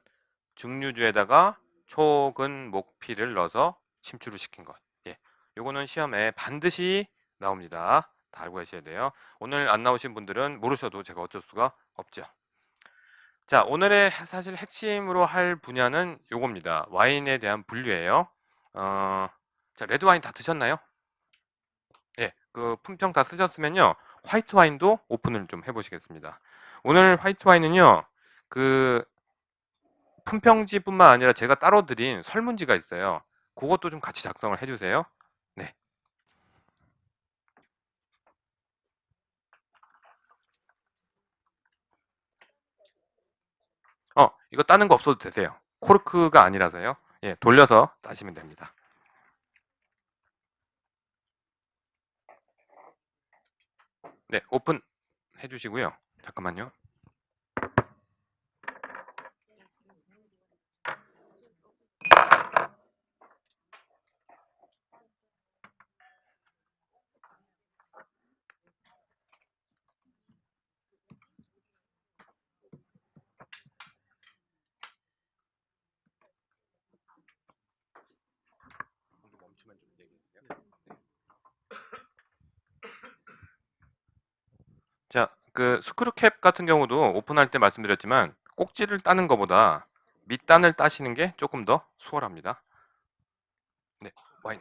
A: 증류주에다가 초근 목피를 넣어서 침출을 시킨 것. 예. 요거는 시험에 반드시 나옵니다. 다 알고 계셔야 돼요. 오늘 안 나오신 분들은 모르셔도 제가 어쩔 수가 없죠. 자, 오늘의 사실 핵심으로 할 분야는 요겁니다. 와인에 대한 분류예요. 어, 자, 레드 와인 다 드셨나요? 예, 그 품평 다 쓰셨으면요. 화이트 와인도 오픈을 좀 해보시겠습니다. 오늘 화이트 와인은요. 그 품평지뿐만 아니라 제가 따로 드린 설문지가 있어요. 그것도 좀 같이 작성을 해주세요. 네. 이거 따는 거 없어도 되세요. 코르크가 아니라서요. 예, 돌려서 따시면 됩니다. 네, 오픈 해주시고요. 잠깐만요. 멈추면 좀 얘기해주세요. 자, 그 스크류캡 같은 경우도 오픈할 때 말씀드렸지만 꼭지를 따는 것보다 밑단을 따시는 게 조금 더 수월합니다. 네, 와인.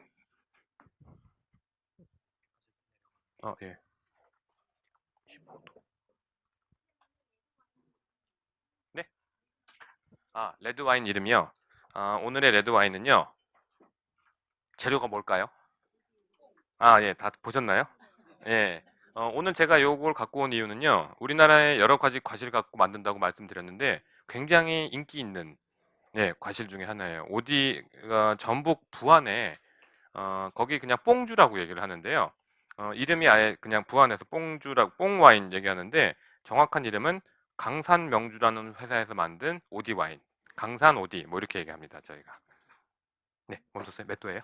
A: 예. 15도. 네. 레드 와인 이름이요. 오늘의 레드 와인은요. 재료가 뭘까요? 예, 다 보셨나요? 예. 오늘 제가 요걸 갖고 온 이유는요. 우리나라에 여러 가지 과실 갖고 만든다고 말씀드렸는데 굉장히 인기 있는 과실 중에 하나예요. 전북 부안에 거기 그냥 뽕주라고 얘기를 하는데요. 이름이 아예 그냥 부안에서 뽕주라고 뽕와인 얘기하는데 정확한 이름은 강산명주라는 회사에서 만든 오디 와인. 강산 오디 뭐 이렇게 얘기합니다. 저희가. 네, 멈췄어요. 몇 도예요?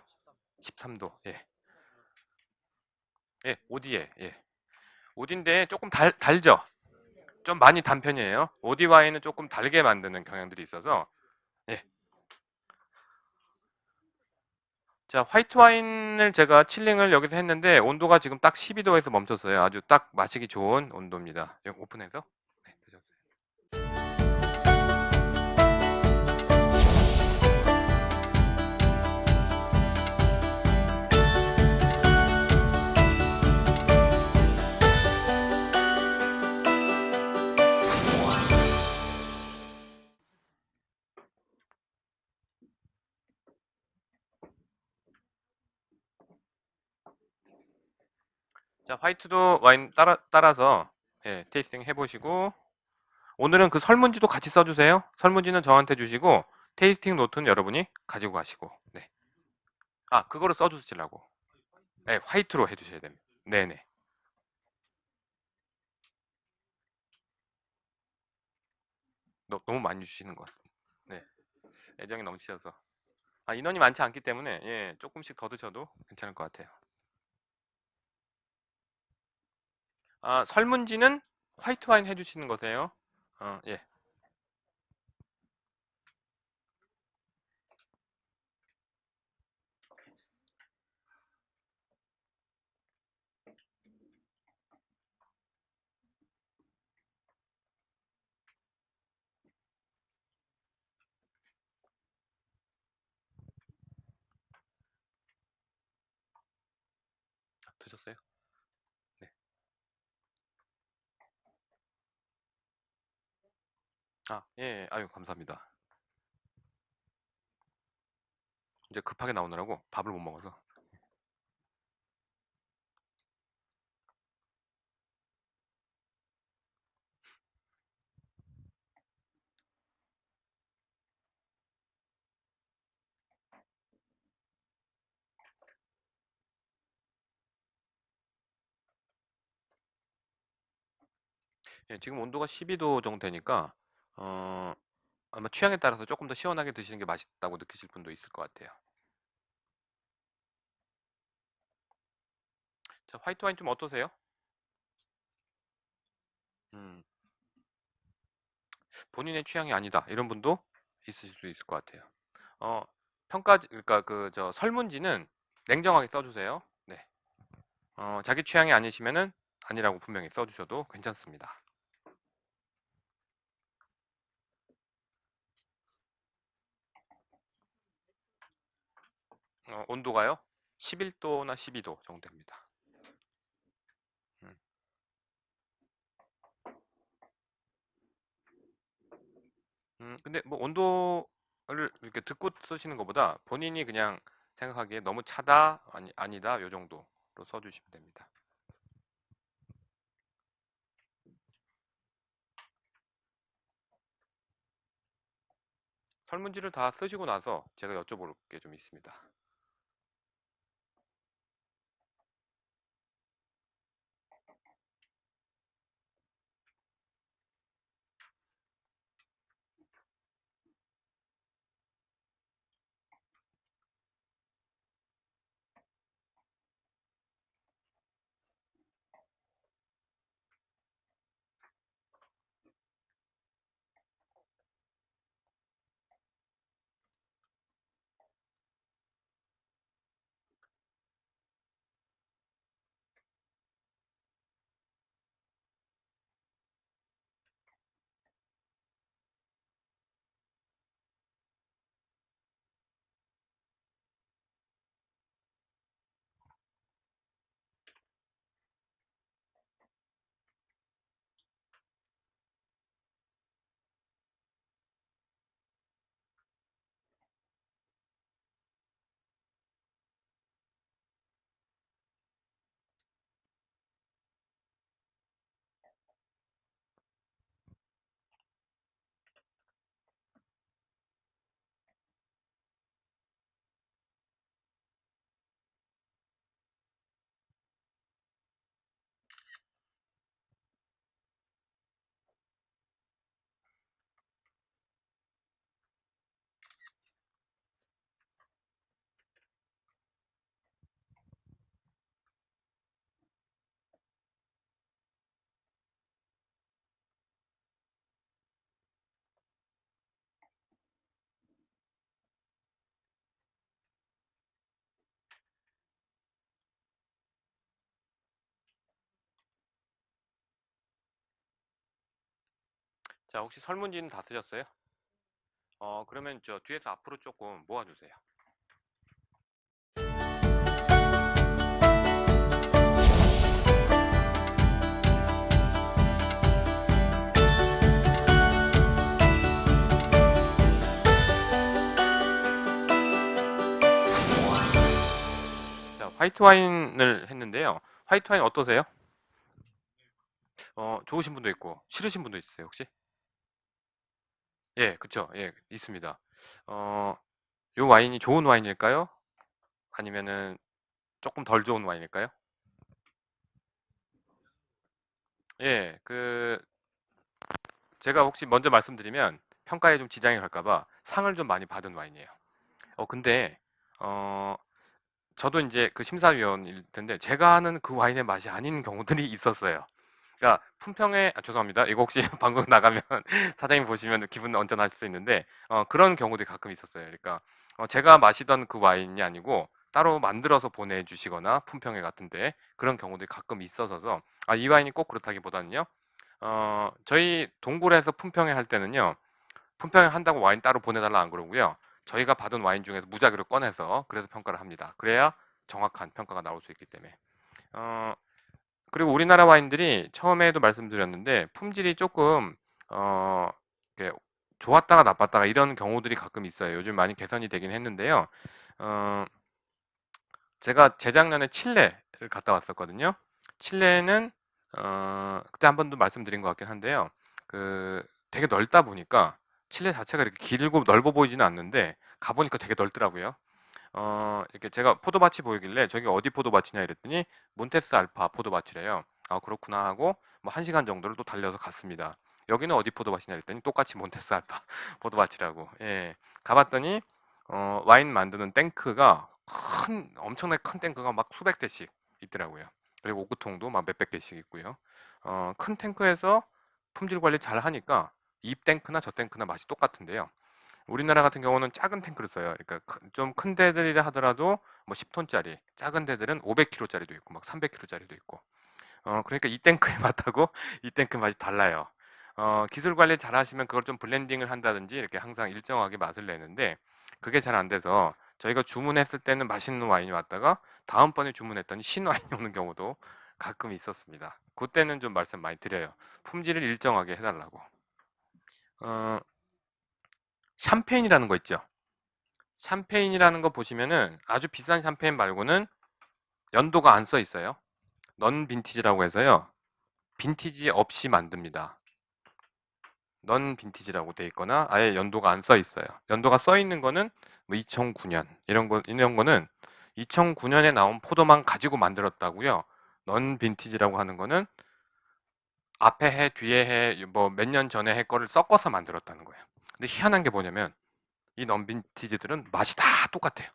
A: 13도. 예. 예, 오디에. 예. 오디인데 조금 달죠? 좀 많이 단 편이에요. 오디 와인은 조금 달게 만드는 경향들이 있어서 예. 자, 화이트 와인을 제가 칠링을 여기서 했는데 온도가 지금 딱 12도에서 멈췄어요. 아주 딱 마시기 좋은 온도입니다. 오픈해서 네, 드셔보세요. 자, 화이트도 와인 따라서 테이스팅 해보시고 오늘은 그 설문지도 같이 써주세요. 설문지는 저한테 주시고 테이스팅 노트는 여러분이 가지고 가시고 네. 그거를 써주시라고. 네, 화이트로 해주셔야 됩니다. 네네. 너무 많이 주시는 것 같아요. 네. 애정이 넘치셔서. 인원이 많지 않기 때문에 조금씩 더 드셔도 괜찮을 것 같아요. 설문지는 화이트 와인 해주시는 거세요. 예. 드셨어요? 네. 아, 예, 예. 아유, 감사합니다. 이제 급하게 나오느라고 밥을 못 먹어서. 예, 지금 온도가 12도 정도 되니까, 어, 아마 취향에 따라서 조금 더 시원하게 드시는 게 맛있다고 느끼실 분도 있을 것 같아요. 자, 화이트 와인 좀 어떠세요? 음, 본인의 취향이 아니다. 이런 분도 있으실 수 있을 것 같아요. 어, 그러니까 설문지는 냉정하게 써주세요. 네. 자기 취향이 아니시면은 아니라고 분명히 써주셔도 괜찮습니다. 온도가요? 11도나 12도 정도 됩니다. 음, 근데 뭐 온도를 이렇게 듣고 쓰시는 것보다 본인이 그냥 생각하기에 너무 차다, 아니다, 요 정도로 써주시면 됩니다. 설문지를 다 쓰시고 나서 제가 여쭤볼 게 좀 있습니다. 자, 혹시 설문지는 다 쓰셨어요? 그러면 저 뒤에서 앞으로 조금 모아주세요. 자, 화이트 와인을 했는데요. 화이트 와인 어떠세요? 좋으신 분도 있고 싫으신 분도 있으세요, 혹시? 예, 그쵸. 예, 있습니다. 어, 요 와인이 좋은 와인일까요? 아니면은 조금 덜 좋은 와인일까요? 예, 제가 혹시 먼저 말씀드리면 평가에 좀 지장이 갈까봐 상을 좀 많이 받은 와인이에요. 근데, 어, 저도 이제 그 심사위원일 텐데 제가 아는 그 와인의 맛이 아닌 경우들이 있었어요. 그러니까 품평회 죄송합니다. 이거 혹시 방송 나가면 사장님 보시면 기분 언짢아하실 수 있는데 그런 경우들이 가끔 있었어요. 그러니까 제가 마시던 그 와인이 아니고 따로 만들어서 보내주시거나 품평회 같은데 그런 경우들이 가끔 있어서 이 와인이 꼭 그렇다기보다는요. 저희 동굴에서 품평회 할 때는요. 품평회 한다고 와인 따로 보내달라 안 그러고요. 저희가 받은 와인 중에서 무작위로 꺼내서 그래서 평가를 합니다. 그래야 정확한 평가가 나올 수 있기 때문에. 어, 그리고 우리나라 와인들이 처음에도 말씀드렸는데 품질이 조금 어, 이렇게 좋았다가 나빴다가 이런 경우들이 가끔 있어요. 요즘 많이 개선이 되긴 했는데요. 어, 제가 재작년에 칠레를 갔다 왔었거든요. 칠레는 그때 한 번도 말씀드린 것 같긴 한데요. 그 되게 넓다 보니까 칠레 자체가 이렇게 길고 넓어 보이지는 않는데 가보니까 되게 넓더라고요. 이렇게 제가 포도밭이 보이길래 저기 어디 포도밭이냐 이랬더니 몬테스 알파 포도밭이래요. 아, 그렇구나 하고 뭐 1시간 정도를 또 달려서 갔습니다. 여기는 어디 포도밭이냐 그랬더니 똑같이 몬테스 알파 포도밭이라고. 예. 가봤더니 와인 만드는 탱크가 엄청나게 큰 탱크가 막 수백 대씩 있더라고요. 그리고 오크통도 막 몇백 개씩 있고요. 큰 탱크에서 품질 관리 잘 하니까 이 탱크나 저 탱크나 맛이 똑같은데요. 우리나라 같은 경우는 작은 탱크를 써요. 그러니까 좀 큰 데들이라 하더라도 뭐 10톤짜리, 작은 데들은 500kg짜리도 있고 막 300kg짜리도 있고. 그러니까 이 탱크의 맛하고 이 탱크 맛이 달라요. 기술 관리 잘 하시면 그걸 좀 블렌딩을 한다든지 이렇게 항상 일정하게 맛을 내는데 그게 잘 안 돼서 저희가 주문했을 때는 맛있는 와인이 왔다가 다음번에 주문했더니 신와인이 오는 경우도 가끔 있었습니다. 그때는 좀 말씀 많이 드려요. 품질을 일정하게 해달라고. 어, 샴페인이라는 거 있죠. 샴페인이라는 거 보시면은 아주 비싼 샴페인 말고는 연도가 안 써 있어요. 넌 빈티지라고 해서요. 빈티지 없이 만듭니다. 넌 빈티지라고 돼 있거나 아예 연도가 안 써 있어요. 연도가 써 있는 거는 뭐 2009년 이런 거는 2009년에 나온 포도만 가지고 만들었다고요. 넌 빈티지라고 하는 거는 앞에 해, 뒤에 해, 뭐 몇 년 전에 해 거를 섞어서 만들었다는 거예요. 근데 희한한 게 뭐냐면 이 넌 빈티지들은 맛이 다 똑같아요.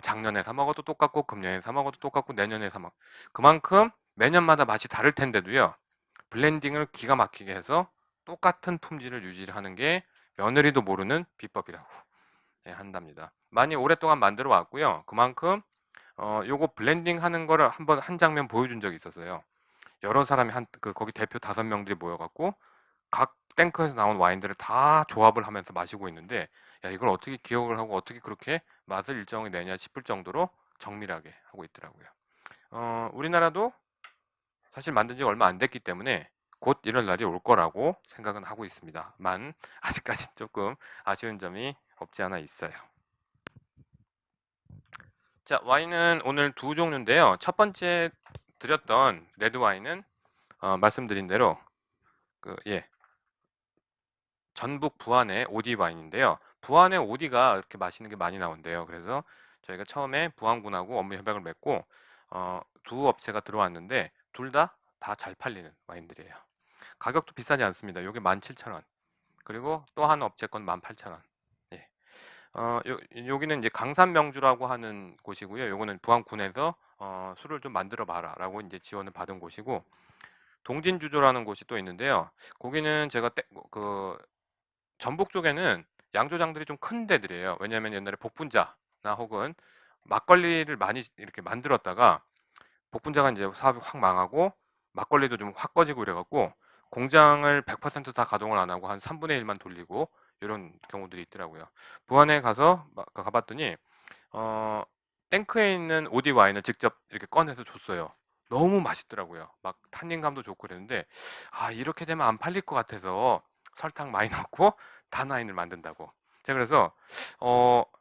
A: 작년에 사 먹어도 똑같고 금년에 사 먹어도 똑같고 내년에 사 먹. 그만큼 매년마다 맛이 다를 텐데도요. 블렌딩을 기가 막히게 해서 똑같은 품질을 유지하는 게 며느리도 모르는 비법이라고 예, 한답니다. 많이 오랫동안 만들어 왔고요. 그만큼 요거 블렌딩 하는 거를 한번 한 장면 보여준 적이 있었어요. 여러 사람이 거기 대표 5명들이 모여갖고 각 탱크에서 나온 와인들을 다 조합을 하면서 마시고 있는데 야 이걸 어떻게 기억을 하고 어떻게 그렇게 맛을 일정하게 내냐 싶을 정도로 정밀하게 하고 있더라고요. 우리나라도 사실 만든 지 얼마 안 됐기 때문에 곧 이런 날이 올 거라고 생각은 하고 있습니다.만 아직까지 조금 아쉬운 점이 없지 않아 있어요. 자, 와인은 오늘 두 종류인데요. 첫 번째 드렸던 레드 와인은 말씀드린 대로 예, 전북 부안의 오디 와인인데요. 부안의 오디가 이렇게 맛있는 게 많이 나온대요. 그래서 저희가 처음에 부안군하고 업무 협약을 맺고 두 업체가 들어왔는데 둘 다 잘 팔리는 와인들이에요. 가격도 비싸지 않습니다. 요게 17,000원. 그리고 또 한 업체 건 18,000원. 예. 여기는 이제 강산명주라고 하는 곳이고요. 요거는 부안군에서 술을 좀 만들어 봐라라고 이제 지원을 받은 곳이고 동진주조라는 곳이 또 있는데요. 거기는 제가 그 전북 쪽에는 양조장들이 좀 큰 데들이에요. 왜냐하면 옛날에 복분자나 혹은 막걸리를 많이 이렇게 만들었다가 복분자가 이제 사업이 확 망하고 막걸리도 좀 확 꺼지고 이래갖고 공장을 100%다 가동을 안 하고 한 3분의 1만 돌리고 이런 경우들이 있더라고요. 부안에 가서 가봤더니 어, 탱크에 있는 오디 와인을 직접 이렇게 꺼내서 줬어요. 너무 맛있더라고요. 막 탄닌감도 좋고 그랬는데 아 이렇게 되면 안 팔릴 것 같아서 설탕 많이 넣고 단 와인을 만든다고. 제가 그래서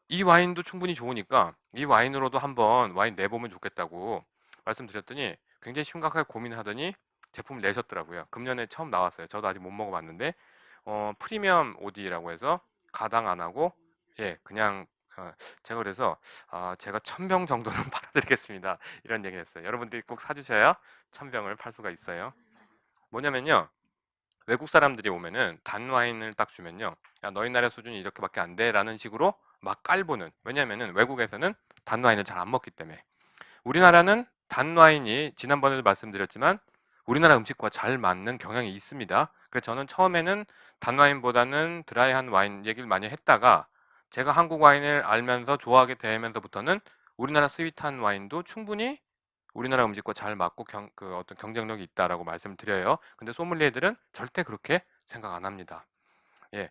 A: 이 와인도 충분히 좋으니까 이 와인으로도 한번 와인 내보면 좋겠다고 말씀드렸더니 굉장히 심각하게 고민하더니 제품을 내셨더라고요. 금년에 처음 나왔어요. 저도 아직 못 먹어봤는데 프리미엄 오디라고 해서 가당 안 하고 예 그냥 제가 그래서 제가 1000병 정도는 팔아드리겠습니다. 이런 얘기 했어요. 여러분들이 꼭 사주셔야 1000병을 팔 수가 있어요. 뭐냐면요. 외국 사람들이 오면은 단 와인을 딱 주면요. 야, 너희 나라 수준이 이렇게밖에 안 돼. 라는 식으로 막 깔보는. 왜냐면은 외국에서는 단 와인을 잘 안 먹기 때문에. 우리나라는 단 와인이 지난번에도 말씀드렸지만 우리나라 음식과 잘 맞는 경향이 있습니다. 그래서 저는 처음에는 단 와인보다는 드라이한 와인 얘기를 많이 했다가 제가 한국 와인을 알면서 좋아하게 되면서부터는 우리나라 스윗한 와인도 충분히 우리나라 음식과 잘 맞고 어떤 경쟁력이 있다라고 말씀을 드려요. 근데 소믈리에들은 절대 그렇게 생각 안 합니다. 예,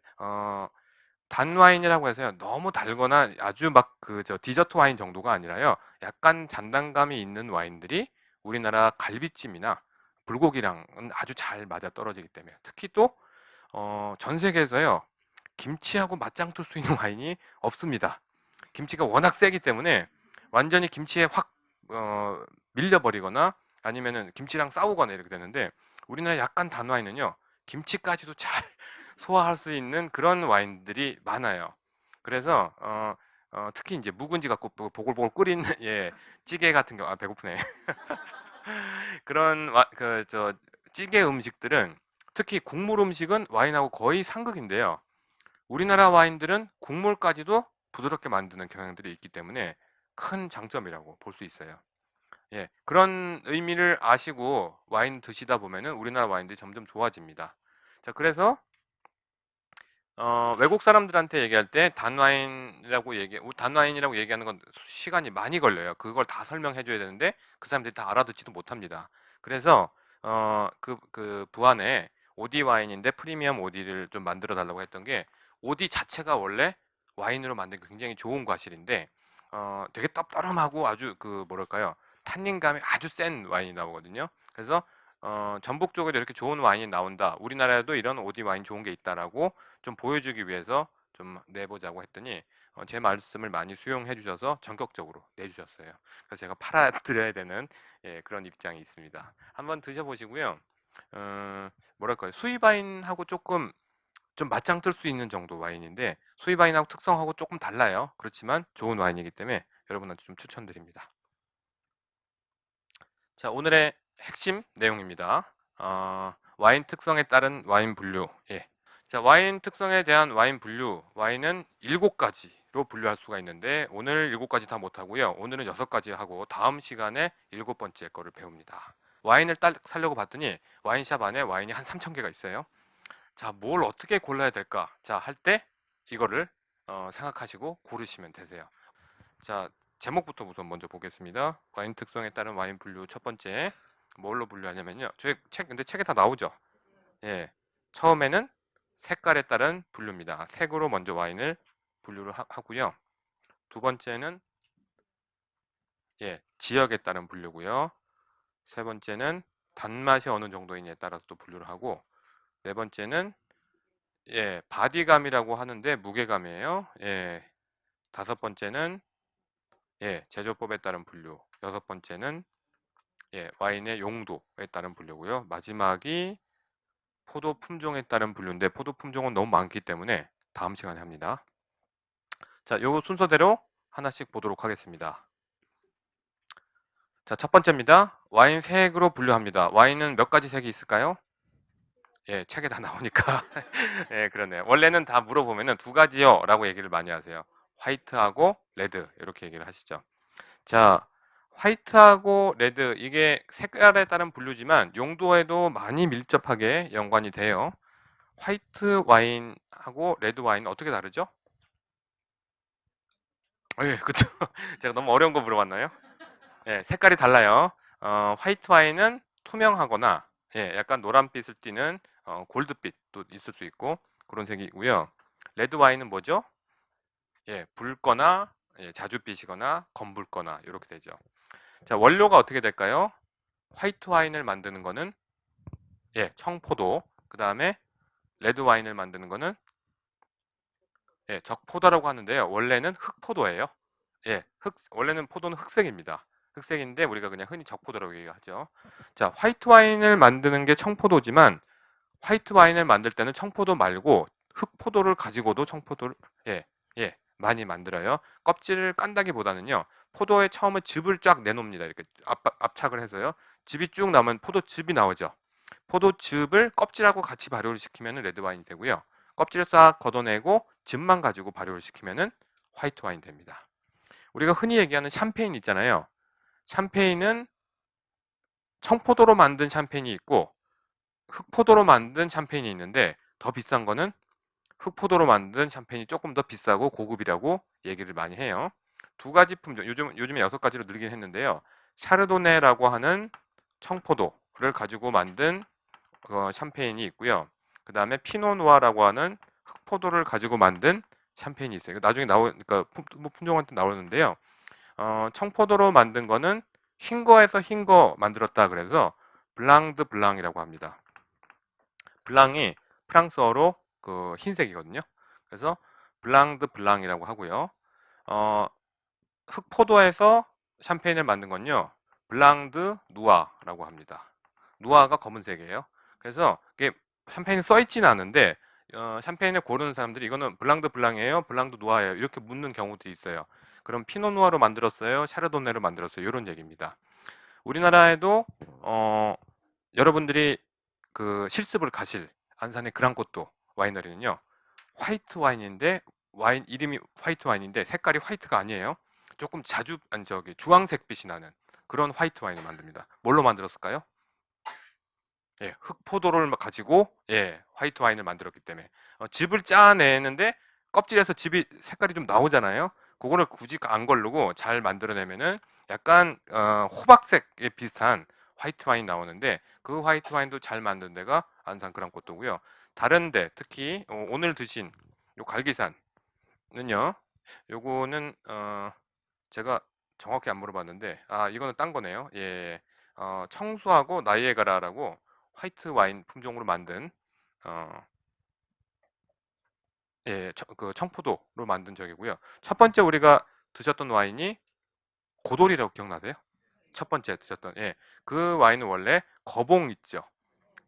A: 단 와인이라고 해서요. 너무 달거나 아주 막 디저트 와인 정도가 아니라요. 약간 잔단감이 있는 와인들이 우리나라 갈비찜이나 불고기랑은 아주 잘 맞아 떨어지기 때문에 특히 또 전 세계에서요 김치하고 맞짱 뜰 수 있는 와인이 없습니다. 김치가 워낙 세기 때문에 완전히 김치에 확 밀려버리거나 아니면은 김치랑 싸우거나 이렇게 되는데 우리나라 약간 단 와인은요 김치까지도 잘 소화할 수 있는 그런 와인들이 많아요. 그래서 특히 이제 묵은지 갖고 보글보글 끓인 예 찌개 같은 경우 배고프네. 그런 그저 찌개 음식들은 특히 국물 음식은 와인하고 거의 상극인데요. 우리나라 와인들은 국물까지도 부드럽게 만드는 경향들이 있기 때문에 큰 장점이라고 볼 수 있어요. 예, 그런 의미를 아시고 와인 드시다 보면은 우리나라 와인들이 점점 좋아집니다. 자, 그래서 외국 사람들한테 얘기할 때 단와인이라고 얘기하는 건 시간이 많이 걸려요. 그걸 다 설명해 줘야 되는데 그 사람들이 다 알아듣지도 못합니다. 그래서 그 부안에 오디 와인인데 프리미엄 오디를 좀 만들어 달라고 했던 게 오디 자체가 원래 와인으로 만든 게 굉장히 좋은 과실인데 되게 떡떠름하고 아주 그 뭐랄까요? 탄닌감이 아주 센 와인이 나오거든요. 그래서 전북 쪽에도 이렇게 좋은 와인이 나온다. 우리나라에도 이런 오디 와인 좋은 게 있다라고 좀 보여주기 위해서 좀 내보자고 했더니 제 말씀을 많이 수용해 주셔서 전격적으로 내주셨어요. 그래서 제가 팔아드려야 되는 예, 그런 입장이 있습니다. 한번 드셔보시고요. 뭐랄까요? 수입 와인하고 조금 좀 맞짱 뜰 수 있는 정도 와인인데 수입 와인하고 특성하고 조금 달라요. 그렇지만 좋은 와인이기 때문에 여러분한테 좀 추천드립니다. 자, 오늘의 핵심 내용입니다. 와인 특성에 따른 와인 분류. 예. 자, 와인 특성에 대한 와인 분류. 와인은 7가지로 분류할 수가 있는데 오늘 7가지 다 못하고요. 오늘은 6가지 하고 다음 시간에 7번째 거를 배웁니다. 와인을 딱 사려고 봤더니 와인샵 안에 와인이 한 3,000개가 있어요. 자, 뭘 어떻게 골라야 될까? 자, 할 때 이거를 생각하시고 고르시면 되세요. 자, 제목부터 우선 먼저 보겠습니다. 와인 특성에 따른 와인 분류 첫 번째 뭘로 분류하냐면요. 저희 근데 책에 다 나오죠. 예, 처음에는 색깔에 따른 분류입니다. 색으로 먼저 와인을 분류를 하고요. 두 번째는 예, 지역에 따른 분류고요. 세 번째는 단맛이 어느 정도이냐에 따라서 또 분류를 하고 네 번째는 예, 바디감이라고 하는데 무게감이에요. 예, 다섯 번째는 예, 제조법에 따른 분류. 여섯 번째는 예, 와인의 용도에 따른 분류고요. 마지막이 포도 품종에 따른 분류인데 포도 품종은 너무 많기 때문에 다음 시간에 합니다. 자, 요 순서대로 하나씩 보도록 하겠습니다. 자, 첫 번째입니다. 와인 색으로 분류합니다. 와인은 몇 가지 색이 있을까요? 예, 책에 다 나오니까. 예, 그러네요. 원래는 다 물어보면은 두 가지요 라고 얘기를 많이 하세요. 화이트하고 레드 이렇게 얘기를 하시죠. 자, 화이트하고 레드 이게 색깔에 따른 분류지만 용도에도 많이 밀접하게 연관이 돼요. 화이트 와인하고 레드 와인은 어떻게 다르죠? 예, 그쵸. 제가 너무 어려운 거 물어봤나요? 예, 색깔이 달라요. 화이트 와인은 투명하거나 예, 약간 노란빛을 띠는 골드빛도 있을 수 있고 그런 색이고요. 레드 와인은 뭐죠? 예, 붉거나 예, 자줏빛이거나 검붉거나 이렇게 되죠. 자, 원료가 어떻게 될까요? 화이트 와인을 만드는 거는 예, 청포도. 그다음에 레드 와인을 만드는 거는 예, 적포도라고 하는데요. 원래는 흑포도예요. 예, 원래는 포도는 흑색입니다. 흑색인데 우리가 그냥 흔히 적포도라고 얘기하죠. 자, 화이트 와인을 만드는 게 청포도지만 화이트 와인을 만들 때는 청포도 말고 흑포도를 가지고도 청포도를 예, 예, 많이 만들어요. 껍질을 깐다기보다는요. 포도의 처음에 즙을 쫙 내놓습니다. 이렇게 압착을 해서요. 즙이 쭉 나오면 포도즙이 나오죠. 포도즙을 껍질하고 같이 발효를 시키면 레드 와인이 되고요. 껍질을 싹 걷어내고 즙만 가지고 발효를 시키면 화이트 와인이 됩니다. 우리가 흔히 얘기하는 샴페인 있잖아요. 샴페인은 청포도로 만든 샴페인이 있고 흑포도로 만든 샴페인이 있는데 더 비싼 거는 흑포도로 만든 샴페인이 조금 더 비싸고 고급이라고 얘기를 많이 해요. 두 가지 품종, 요즘에 6가지로 늘긴 했는데요. 샤르도네라고 하는 청포도를 가지고 만든 샴페인이 있고요. 그 다음에 피노누아라고 하는 흑포도를 가지고 만든 샴페인이 있어요. 나중에 그러니까 뭐 품종한테 나오는데요. 청포도로 만든 거는 흰 거에서 흰 거 만들었다 그래서 블랑드 블랑이라고 합니다. 블랑이 프랑스어로 그 흰색이거든요. 그래서 블랑드 블랑이라고 하고요. 어, 흑포도에서 샴페인을 만든 건요. 블랑드 누아라고 합니다. 누아가 검은색이에요. 그래서 이게 샴페인이 써있지는 않은데 샴페인을 고르는 사람들이 이거는 블랑드 블랑이에요, 블랑드 누아예요 이렇게 묻는 경우도 있어요. 그럼 피노 누아로 만들었어요, 샤르도네로 만들었어요 이런 얘기입니다. 우리나라에도 여러분들이 그 실습을 가실 안산의 그랑코토 와이너리는요 화이트 와인인데 와인 이름이 화이트 와인인데 색깔이 화이트가 아니에요. 조금 자주 아니 저기 주황색 빛이 나는 그런 화이트 와인을 만듭니다. 뭘로 만들었을까요? 예, 흑포도를 가지고 예, 화이트 와인을 만들었기 때문에 즙을 짜내는데 껍질에서 즙이 색깔이 좀 나오잖아요. 그거를 굳이 안 걸르고 잘 만들어내면은 약간 호박색에 비슷한 화이트 와인 나오는데 그 화이트 와인도 잘 만든 데가 안산 그랑코토고요. 다른데 특히 오늘 드신 요 갈기산은요. 요거는 제가 정확히 안 물어봤는데 이거는 딴 거네요. 예, 청수하고 나이에가라라고 화이트 와인 품종으로 만든 어, 예, 그 청포도로 만든 적이고요. 첫 번째 우리가 드셨던 와인이 고돌이라고 기억나세요? 첫 번째 드셨던 예, 그 와인은 원래 거봉 있죠.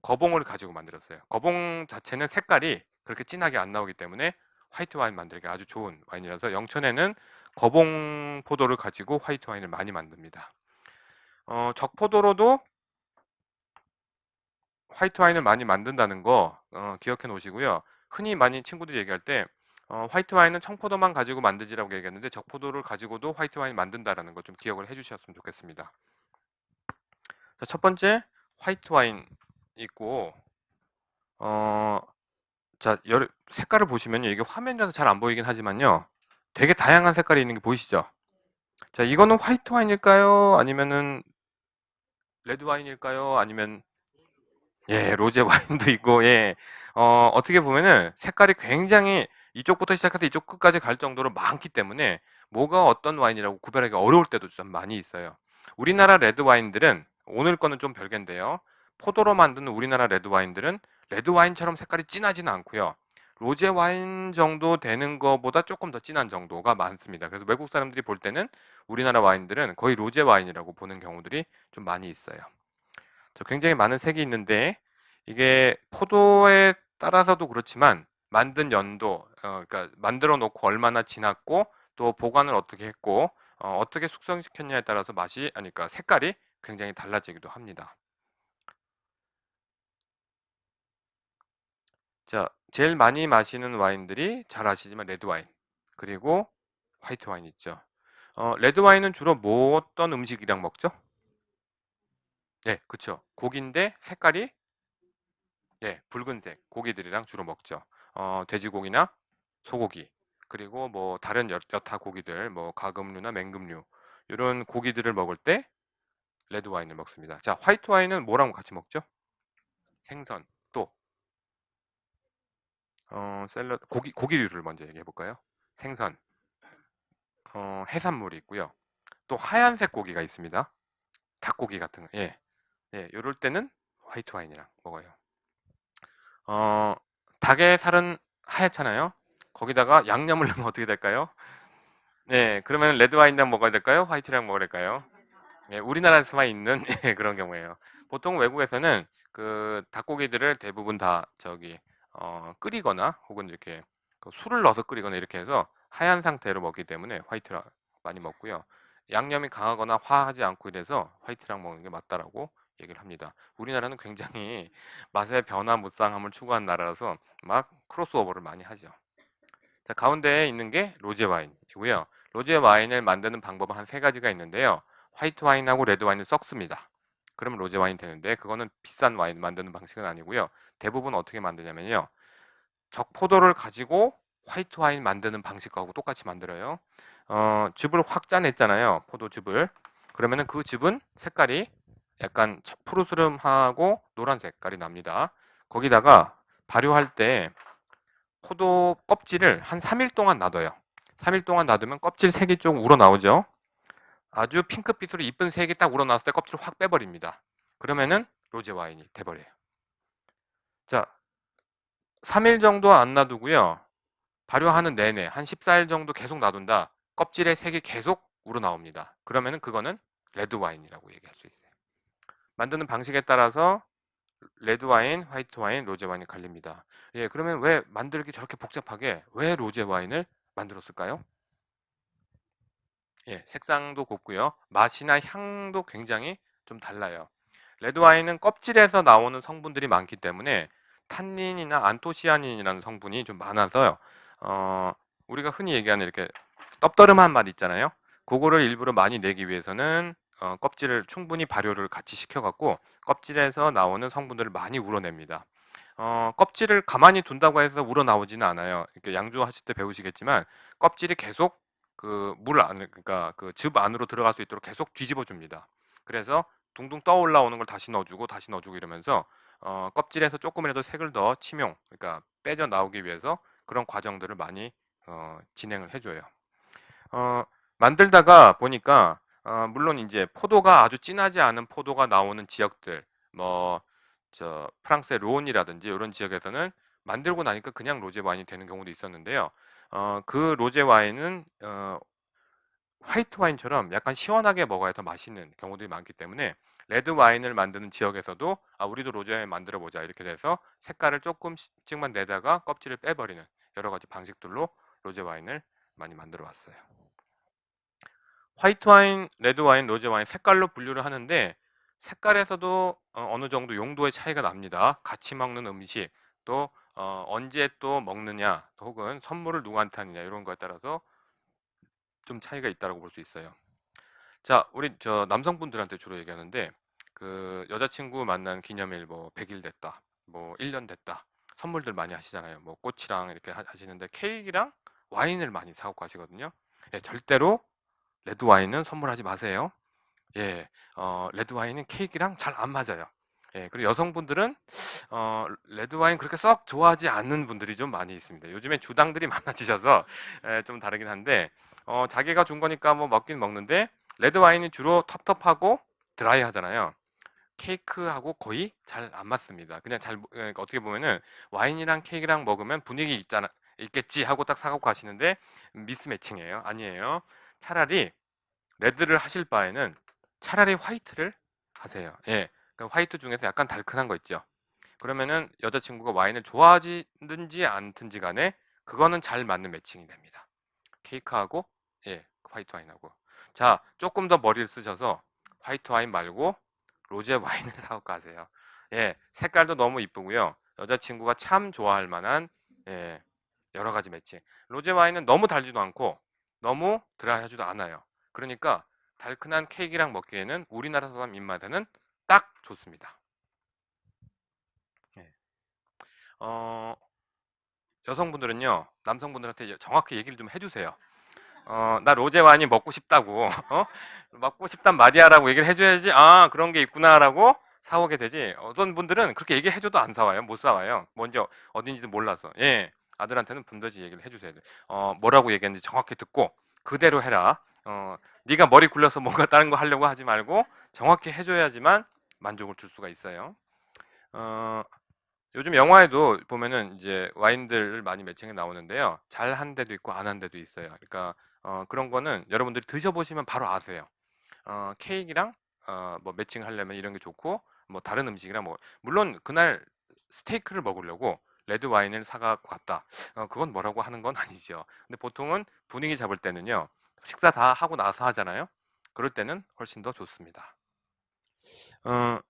A: 거봉을 가지고 만들었어요. 거봉 자체는 색깔이 그렇게 진하게 안 나오기 때문에 화이트 와인 만들기 아주 좋은 와인이라서 영천에는 거봉 포도를 가지고 화이트 와인을 많이 만듭니다. 적포도로도 화이트 와인을 많이 만든다는 거 기억해 놓으시고요. 흔히 많이 친구들이 얘기할 때 화이트 와인은 청포도만 가지고 만들지라고 얘기했는데 적포도를 가지고도 화이트 와인 만든다라는 거 좀 기억을 해주셨으면 좋겠습니다. 자, 첫 번째 화이트 와인 있고 어, 자 색깔을 보시면요. 이게 화면이라서 잘 안 보이긴 하지만요. 되게 다양한 색깔이 있는 게 보이시죠? 자, 이거는 화이트 와인일까요? 아니면은 레드 와인일까요? 아니면 예, 로제 와인도 있고, 예. 어떻게 보면은 색깔이 굉장히 이쪽부터 시작해서 이쪽 끝까지 갈 정도로 많기 때문에 뭐가 어떤 와인이라고 구별하기 어려울 때도 좀 많이 있어요. 우리나라 레드 와인들은 오늘 거는 좀 별개인데요. 포도로 만드는 우리나라 레드 와인들은 레드 와인처럼 색깔이 진하지는 않고요. 로제 와인 정도 되는 거보다 조금 더 진한 정도가 많습니다. 그래서 외국 사람들이 볼 때는 우리나라 와인들은 거의 로제 와인이라고 보는 경우들이 좀 많이 있어요. 굉장히 많은 색이 있는데 이게 포도에 따라서도 그렇지만 만든 연도, 그러니까 만들어 놓고 얼마나 지났고 또 보관을 어떻게 했고 어떻게 숙성시켰냐에 따라서 맛이 아니 그러니까 색깔이 굉장히 달라지기도 합니다. 자, 제일 많이 마시는 와인들이 잘 아시지만 레드 와인 그리고 화이트 와인 있죠. 레드 와인은 주로 뭐 어떤 음식이랑 먹죠? 네, 그렇죠. 고기인데 색깔이 예, 붉은색 고기들이랑 주로 먹죠. 돼지고기나 소고기, 그리고 뭐 다른 여타 고기들, 뭐 가금류나 맹금류 이런 고기들을 먹을 때 레드 와인을 먹습니다. 자, 화이트 와인은 뭐랑 같이 먹죠? 생선, 또 샐러드, 고기류를 먼저 얘기해 볼까요? 생선, 해산물이 있고요. 또 하얀색 고기가 있습니다. 닭고기 같은 거. 예, 예, 이럴 때는 화이트 와인이랑 먹어요. 어, 닭의 살은 하얗잖아요. 거기다가 양념을 넣으면 어떻게 될까요? 네, 그러면 레드 와인이랑 먹어야 될까요? 화이트랑 먹어야 될까요? 예, 우리나라에서만 있는 예, 그런 경우예요. 보통 외국에서는 그 닭고기들을 대부분 다 저기 끓이거나 혹은 이렇게 그 술을 넣어서 끓이거나 이렇게 해서 하얀 상태로 먹기 때문에 화이트랑 많이 먹고요. 양념이 강하거나 화하지 않고 이래서 화이트랑 먹는 게 맞다라고 얘기를 합니다. 우리나라는 굉장히 맛의 변화 무쌍함을 추구한 나라라서 막 크로스오버를 많이 하죠. 자, 가운데에 있는 게 로제 와인이고요. 로제 와인을 만드는 방법은 한 세 가지가 있는데요. 화이트 와인하고 레드 와인을 섞습니다. 그러면 로제 와인 되는데 그거는 비싼 와인 만드는 방식은 아니고요. 대부분 어떻게 만드냐면요. 적포도를 가지고 화이트 와인 만드는 방식하고 똑같이 만들어요. 즙을 확 짜냈잖아요. 포도즙을. 그러면은 그 즙은 색깔이 약간 푸르스름하고 노란 색깔이 납니다. 거기다가 발효할 때 포도 껍질을 한 3일 동안 놔둬요. 3일 동안 놔두면 껍질 색이 좀 우러나오죠. 아주 핑크빛으로 이쁜 색이 딱 우러나왔을 때 껍질을 확 빼버립니다. 그러면은 로제 와인이 돼버려요. 자, 3일 정도 안 놔두고요. 발효하는 내내 한 14일 정도 계속 놔둔다. 껍질의 색이 계속 우러나옵니다. 그러면은 그거는 레드 와인이라고 얘기할 수 있어요. 만드는 방식에 따라서 레드 와인, 화이트 와인, 로제 와인이 갈립니다. 예, 그러면 왜 만들기 저렇게 복잡하게 왜 로제 와인을 만들었을까요? 예, 색상도 곱고요. 맛이나 향도 굉장히 좀 달라요. 레드 와인은 껍질에서 나오는 성분들이 많기 때문에 탄닌이나 안토시아닌이라는 성분이 좀 많아서요. 어, 우리가 흔히 얘기하는 이렇게 떡더름한 맛 있잖아요. 그거를 일부러 많이 내기 위해서는 껍질을 충분히 발효를 같이 시켜갖고 껍질에서 나오는 성분들을 많이 우러냅니다. 껍질을 가만히 둔다고 해서 우러나오지는 않아요. 이렇게 양조하실 때 배우시겠지만 껍질이 계속 그 물 안, 그러니까 그 즙 안으로 들어갈 수 있도록 계속 뒤집어 줍니다. 그래서 둥둥 떠 올라오는 걸 다시 넣어주고 다시 넣어주고 이러면서 껍질에서 조금이라도 색을 더 침용, 그러니까 빼져 나오기 위해서 그런 과정들을 많이 진행을 해줘요. 어, 만들다가 보니까 물론 이제 포도가 아주 진하지 않은 포도가 나오는 지역들, 뭐 저 프랑스의 론이라든지 이런 지역에서는 만들고 나니까 그냥 로제 와인이 되는 경우도 있었는데요. 그 로제 와인은 화이트 와인처럼 약간 시원하게 먹어야 더 맛있는 경우들이 많기 때문에 레드 와인을 만드는 지역에서도 우리도 로제 와인 만들어 보자 이렇게 돼서 색깔을 조금씩만 내다가 껍질을 빼버리는 여러 가지 방식들로 로제 와인을 많이 만들어 왔어요. 화이트 와인, 레드 와인, 로제 와인 색깔로 분류를 하는데 색깔에서도 어느 정도 용도의 차이가 납니다. 같이 먹는 음식, 또 언제 또 먹느냐, 혹은 선물을 누구한테 하느냐 이런 거에 따라서 좀 차이가 있다고 볼 수 있어요. 자, 우리 저 남성분들한테 주로 얘기하는데 그 여자친구 만난 기념일 뭐 100일 됐다, 뭐 1년 됐다 선물들 많이 하시잖아요. 뭐 꽃이랑 이렇게 하시는데 케이크랑 와인을 많이 사고 가시거든요. 예, 절대로 레드 와인은 선물하지 마세요. 예, 레드 와인은 케이크랑 잘 안 맞아요. 예, 그리고 여성분들은 레드 와인 그렇게 썩 좋아하지 않는 분들이 좀 많이 있습니다. 요즘에 주당들이 많아지셔서 좀 다르긴 한데 자기가 준 거니까 뭐 먹긴 먹는데 레드 와인이 주로 텁텁하고 드라이하잖아요. 케이크하고 거의 잘 안 맞습니다. 그냥 그러니까 어떻게 보면은 와인이랑 케이크랑 먹으면 분위기 있겠지 하고 딱 사갖고 가시는데 미스매칭이에요. 아니에요. 차라리 레드를 하실 바에는 차라리 화이트를 하세요. 예. 그 화이트 중에서 약간 달큰한 거 있죠. 그러면은 여자친구가 와인을 좋아하든지 않든지 간에 그거는 잘 맞는 매칭이 됩니다. 케이크하고 예, 화이트 와인하고. 자, 조금 더 머리를 쓰셔서 화이트 와인 말고 로제 와인을 사고 가세요. 예, 색깔도 너무 이쁘고요. 여자친구가 참 좋아할 만한 예, 여러 가지 매칭. 로제 와인은 너무 달지도 않고 너무 드라이하지도 않아요. 그러니까 달큰한 케이크랑 먹기에는 우리나라 사람 입맛에는 딱 좋습니다. 예. 어, 여성분들은요, 남성분들한테 정확히 얘기를 좀 해주세요. 나 로제 와인이 먹고 싶다고, 먹고 싶단 말이야라고 얘기를 해줘야지, 그런 게 있구나라고 사오게 되지. 어떤 분들은 그렇게 얘기해줘도 안 사와요. 못 사와요. 뭔지 어딘지도 몰라서. 예. 아들한테는 반드시 얘기를 해주셔야 돼. 뭐라고 얘기했는지 정확히 듣고 그대로 해라. 네가 머리 굴려서 뭔가 다른 거 하려고 하지 말고 정확히 해줘야지만 만족을 줄 수가 있어요. 어, 요즘 영화에도 보면은 이제 와인들을 많이 매칭해 나오는데요. 잘 한 데도 있고 안 한 데도 있어요. 그러니까 그런 거는 여러분들이 드셔보시면 바로 아세요. 케이크랑 뭐 매칭하려면 이런 게 좋고 뭐 다른 음식이랑 뭐 물론 그날 스테이크를 먹으려고 레드 와인을 사갖고 갔다. 그건 뭐라고 하는 건 아니죠. 근데 보통은 분위기 잡을 때는요. 식사 다 하고 나서 하잖아요. 그럴 때는 훨씬 더 좋습니다.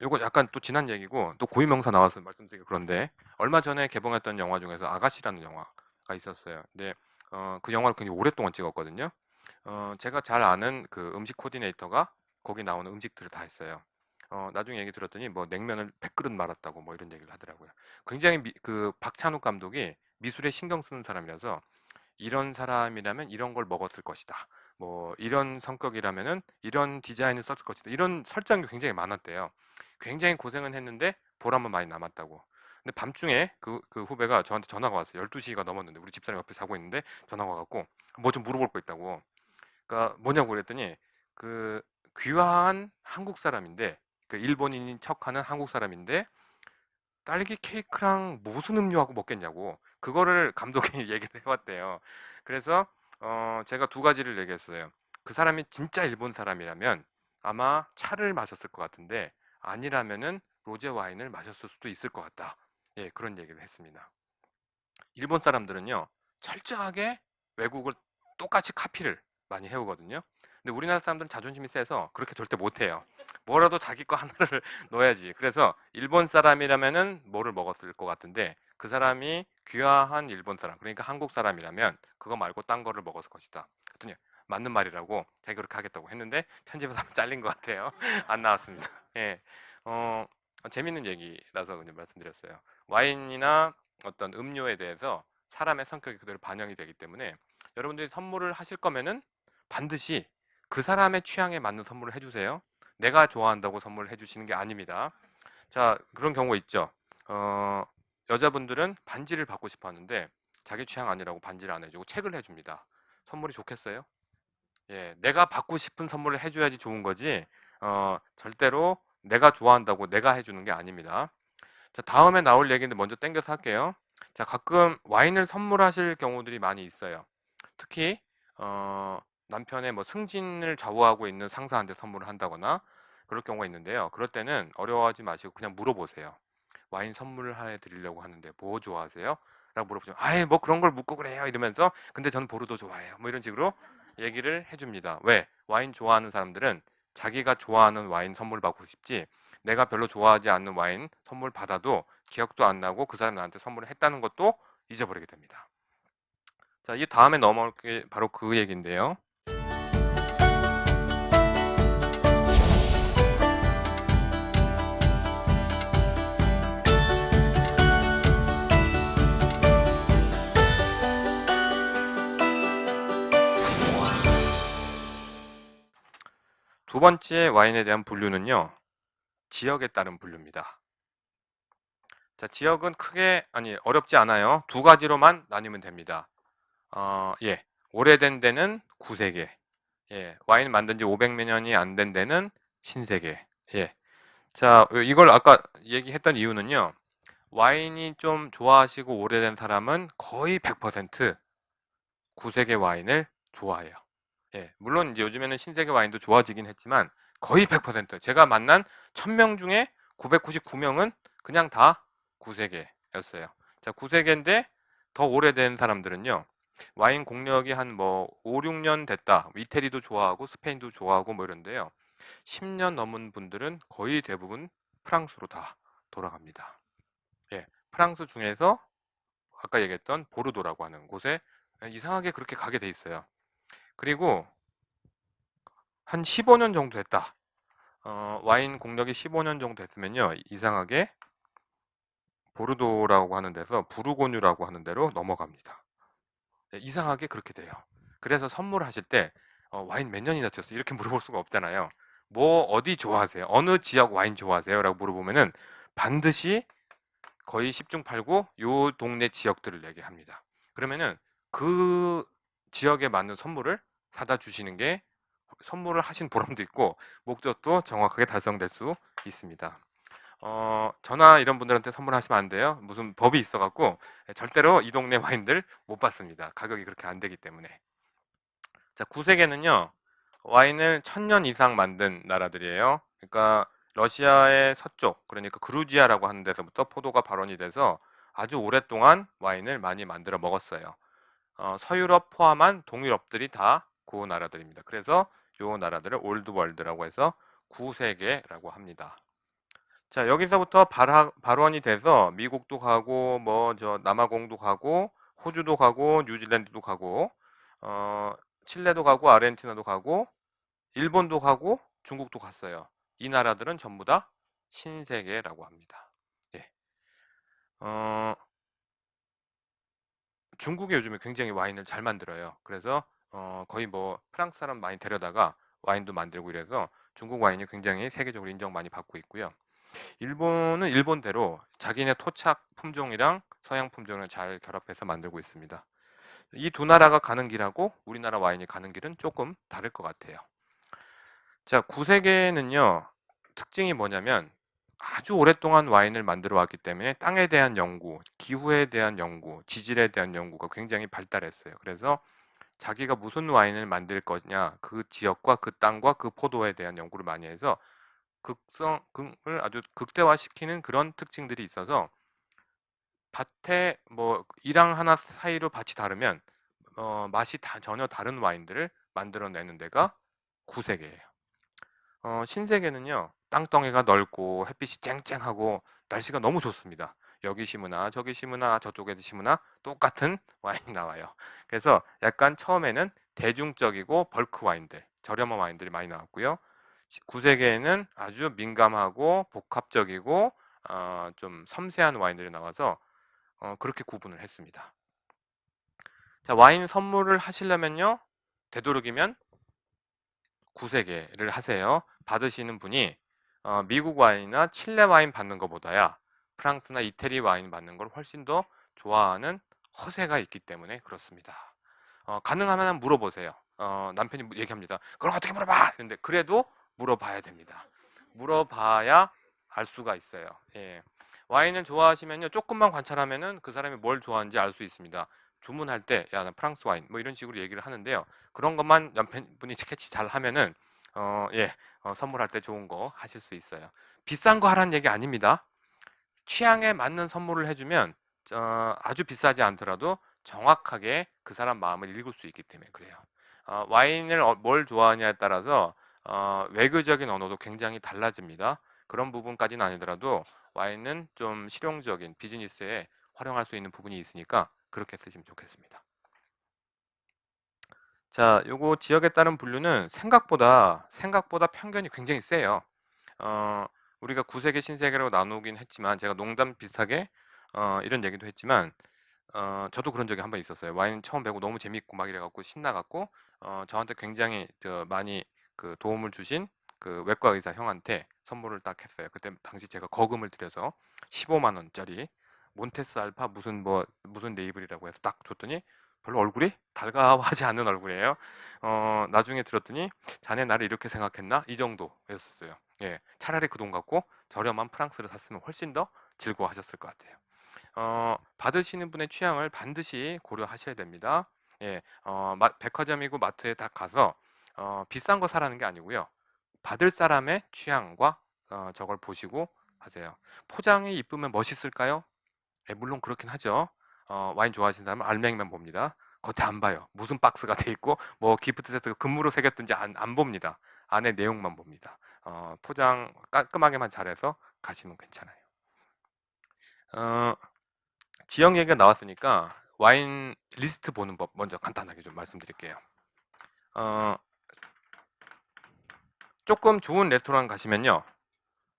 A: 요거 약간 또 지난 얘기고 또 고유명사 나와서 말씀드리기 그런데 얼마 전에 개봉했던 영화 중에서 아가씨라는 영화가 있었어요. 근데 그 영화를 굉장히 오랫동안 찍었거든요. 제가 잘 아는 그 음식 코디네이터가 거기 나오는 음식들을 다 했어요. 나중에 얘기 들었더니 뭐 냉면을 100그릇 말았다고 뭐 이런 얘기를 하더라고요. 굉장히 그 박찬욱 감독이 미술에 신경 쓰는 사람이라서 이런 사람이라면 이런 걸 먹었을 것이다. 뭐 이런 성격이라면은 이런 디자인을 썼을 것이다. 이런 설정이 굉장히 많았대요. 굉장히 고생은 했는데 보람은 많이 남았다고. 근데 밤중에 그 후배가 저한테 전화가 왔어요. 12시가 넘었는데 우리 집사람 옆에 자고 있는데 전화가 와갖고 뭐 좀 물어볼 거 있다고. 그러니까 뭐냐고 그랬더니 그 귀화한 한국 사람인데, 그 일본인인 척하는 한국 사람인데 딸기 케이크랑 무슨 음료하고 먹겠냐고 그거를 감독이 얘기를 해왔대요. 그래서 제가 두 가지를 얘기했어요. 그 사람이 진짜 일본 사람이라면 아마 차를 마셨을 것 같은데 아니라면은 로제 와인을 마셨을 수도 있을 것 같다. 예, 그런 얘기를 했습니다. 일본 사람들은요, 철저하게 외국을 똑같이 카피를 많이 해오거든요. 근데 우리나라 사람들은 자존심이 세서 그렇게 절대 못해요. 뭐라도 자기 거 하나를 넣어야지. 그래서 일본 사람이라면은 뭐를 먹었을 것 같은데 그 사람이 귀화한 일본 사람, 그러니까 한국 사람이라면 그거 말고 딴 거를 먹었을 것이다. 그랬더니 맞는 말이라고 자기 그렇게 하겠다고 했는데 편집에서 한번 잘린 것 같아요. 안 나왔습니다. 예, 어, 재밌는 얘기라서 그냥 말씀드렸어요. 와인이나 어떤 음료에 대해서 사람의 성격이 그대로 반영이 되기 때문에 여러분들이 선물을 하실 거면은 반드시 그 사람의 취향에 맞는 선물을 해주세요. 내가 좋아한다고 선물을 해주시는 게 아닙니다. 자, 그런 경우가 있죠. 어, 여자분들은 반지를 받고 싶어 하는데 자기 취향 아니라고 반지를 안 해주고 책을 해줍니다. 선물이 좋겠어요? 예, 내가 받고 싶은 선물을 해줘야지 좋은 거지, 절대로 내가 좋아한다고 내가 해주는 게 아닙니다. 자, 다음에 나올 얘기인데 먼저 땡겨서 할게요. 자, 가끔 와인을 선물하실 경우들이 많이 있어요. 특히 남편의 뭐 승진을 좌우하고 있는 상사한테 선물을 한다거나 그럴 경우가 있는데요. 그럴 때는 어려워하지 마시고 그냥 물어보세요. 와인 선물을 해드리려고 하는데 뭐 좋아하세요? 라고 물어보죠. 아예 뭐 그런 걸 묻고 그래요 이러면서 근데 저는 보르도 좋아해요. 뭐 이런 식으로 얘기를 해줍니다. 왜? 와인 좋아하는 사람들은 자기가 좋아하는 와인 선물 받고 싶지 내가 별로 좋아하지 않는 와인 선물 받아도 기억도 안 나고 그 사람 나한테 선물을 했다는 것도 잊어버리게 됩니다. 자, 이 다음에 넘어올 게 바로 그 얘기인데요. 두 번째 와인에 대한 분류는요, 지역에 따른 분류입니다. 자, 지역은 크게, 아니, 어렵지 않아요. 두 가지로만 나뉘면 됩니다. 예. 오래된 데는 구세계. 예. 와인 만든 지 500몇 년이 안 된 데는 신세계. 예. 자, 이걸 아까 얘기했던 이유는요, 와인이 좀 좋아하시고 오래된 사람은 거의 100% 구세계 와인을 좋아해요. 예, 물론 이제 요즘에는 신세계 와인도 좋아지긴 했지만 거의 100% 제가 만난 1000명 중에 999명은 그냥 다 구세계였어요. 자, 구세계인데 더 오래된 사람들은요. 와인 공력이 한 뭐 5, 6년 됐다. 이태리도 좋아하고 스페인도 좋아하고 뭐 이런데요. 10년 넘은 분들은 거의 대부분 프랑스로 다 돌아갑니다. 예, 프랑스 중에서 아까 얘기했던 보르도라고 하는 곳에 이상하게 그렇게 가게 돼 있어요. 그리고 한 15년 정도 됐다. 와인 공력이 15년 정도 됐으면요. 이상하게 보르도라고 하는 데서 부르고뉴라고 하는 데로 넘어갑니다. 네, 이상하게 그렇게 돼요. 그래서 선물하실 때 와인 몇 년이나 쳤어요? 이렇게 물어볼 수가 없잖아요. 뭐 어디 좋아하세요? 어느 지역 와인 좋아하세요? 라고 물어보면은 반드시 거의 10중 8구 요 동네 지역들을 얘기합니다. 그러면은 그 지역에 맞는 선물을 사다 주시는 게 선물을 하신 보람도 있고 목적도 정확하게 달성될 수 있습니다. 저나 이런 분들한테 선물하시면 안 돼요. 무슨 법이 있어갖고 절대로 이 동네 와인들 못 받습니다. 가격이 그렇게 안 되기 때문에. 자, 구세계는요, 와인을 1000년 이상 만든 나라들이에요. 그러니까 러시아의 서쪽, 그러니까 그루지아라고 하는 데서부터 포도가 발원이 돼서 아주 오랫동안 와인을 많이 만들어 먹었어요. 서유럽 포함한 동유럽들이 다 그 나라들입니다. 그래서 요 나라들을 올드 월드라고 해서 구세계라고 합니다. 자, 여기서부터 발원이 돼서 미국도 가고 뭐 저 남아공도 가고 호주도 가고 뉴질랜드도 가고 어, 칠레도 가고 아르헨티나도 가고 일본도 가고 중국도 갔어요. 이 나라들은 전부 다 신세계라고 합니다. 예. 어, 중국이 요즘에 굉장히 와인을 잘 만들어요. 그래서 거의 뭐 프랑스 사람 많이 데려다가 와인도 만들고 이래서 중국 와인이 굉장히 세계적으로 인정 많이 받고 있고요. 일본은 일본대로 자기네 토착 품종이랑 서양 품종을 잘 결합해서 만들고 있습니다. 이 두 나라가 가는 길하고 우리나라 와인이 가는 길은 조금 다를 것 같아요. 자, 구세계는요, 특징이 뭐냐면 아주 오랫동안 와인을 만들어 왔기 때문에 땅에 대한 연구, 기후에 대한 연구, 지질에 대한 연구가 굉장히 발달했어요. 그래서 자기가 무슨 와인을 만들 거냐, 그 지역과 그 땅과 그 포도에 대한 연구를 많이 해서 극성을 아주 극대화시키는 그런 특징들이 있어서 밭에 뭐 이랑 하나 사이로 밭이 다르면 맛이 전혀 다른 와인들을 만들어내는 데가 구세계예요. 신세계는요, 땅덩이가 넓고 햇빛이 쨍쨍하고 날씨가 너무 좋습니다. 여기 심으나 저기 심으나 저쪽에도 심으나 똑같은 와인이 나와요. 그래서 약간 처음에는 대중적이고 벌크 와인들, 저렴한 와인들이 많이 나왔고요. 구세계에는 아주 민감하고 복합적이고 좀 섬세한 와인들이 나와서 그렇게 구분을 했습니다. 자, 와인 선물을 하시려면요, 되도록이면 구세계를 하세요. 받으시는 분이 미국 와인이나 칠레 와인 받는 것보다야 프랑스나 이태리 와인 받는 걸 훨씬 더 좋아하는 허세가 있기 때문에 그렇습니다. 가능하면 물어보세요. 남편이 얘기합니다. 그걸 어떻게 물어봐? 근데 그래도 물어봐야 됩니다. 물어봐야 알 수가 있어요. 예. 와인을 좋아하시면요, 조금만 관찰하면은 그 사람이 뭘 좋아하는지 알 수 있습니다. 주문할 때, 야, 나 프랑스 와인, 뭐 이런 식으로 얘기를 하는데요. 그런 것만 남편분이 캐치 잘 하면은, 예, 선물할 때 좋은 거 하실 수 있어요. 비싼 거 하라는 얘기 아닙니다. 취향에 맞는 선물을 해주면, 아주 비싸지 않더라도 정확하게 그 사람 마음을 읽을 수 있기 때문에 그래요. 와인을 뭘 좋아하냐에 따라서 외교적인 언어도 굉장히 달라집니다. 그런 부분까지는 아니더라도 와인은 좀 실용적인 비즈니스에 활용할 수 있는 부분이 있으니까 그렇게 쓰시면 좋겠습니다. 자, 요거 지역에 따른 분류는 생각보다 편견이 굉장히 세요. 어, 우리가 구세계 신세계로 나누긴 했지만 제가 농담 비슷하게 이런 얘기도 했지만 저도 그런 적이 한 번 있었어요. 와인 처음 배우고 너무 재밌고 막 이래갖고 신나갖고 저한테 굉장히 많이 그 도움을 주신 그 외과 의사 형한테 선물을 딱 했어요. 그때 당시 제가 거금을 들여서 15만 원짜리 몬테스 알파 무슨 네이블이라고 해서 딱 줬더니 별로 얼굴이 달가워하지 않는 얼굴이에요. 나중에 들었더니 자네 나를 이렇게 생각했나? 이 정도였었어요. 예, 차라리 그 돈 갖고 저렴한 프랑스를 샀으면 훨씬 더 즐거워하셨을 것 같아요. 받으시는 분의 취향을 반드시 고려하셔야 됩니다. 예, 백화점이고 마트에 딱 가서 비싼 거 사라는 게 아니고요. 받을 사람의 취향과 저걸 보시고 하세요. 포장이 이쁘면 멋있을까요? 예, 물론 그렇긴 하죠. 와인 좋아하신다면 알맹이만 봅니다. 겉에 안 봐요. 무슨 박스가 돼 있고 뭐 기프트 세트가 금으로 새겼든지 안 봅니다. 안에 내용만 봅니다. 포장 깔끔하게만 잘해서 가시면 괜찮아요. 어, 지역 얘기가 나왔으니까 와인 리스트 보는 법 먼저 간단하게 좀 말씀드릴게요. 어, 조금 좋은 레스토랑 가시면요,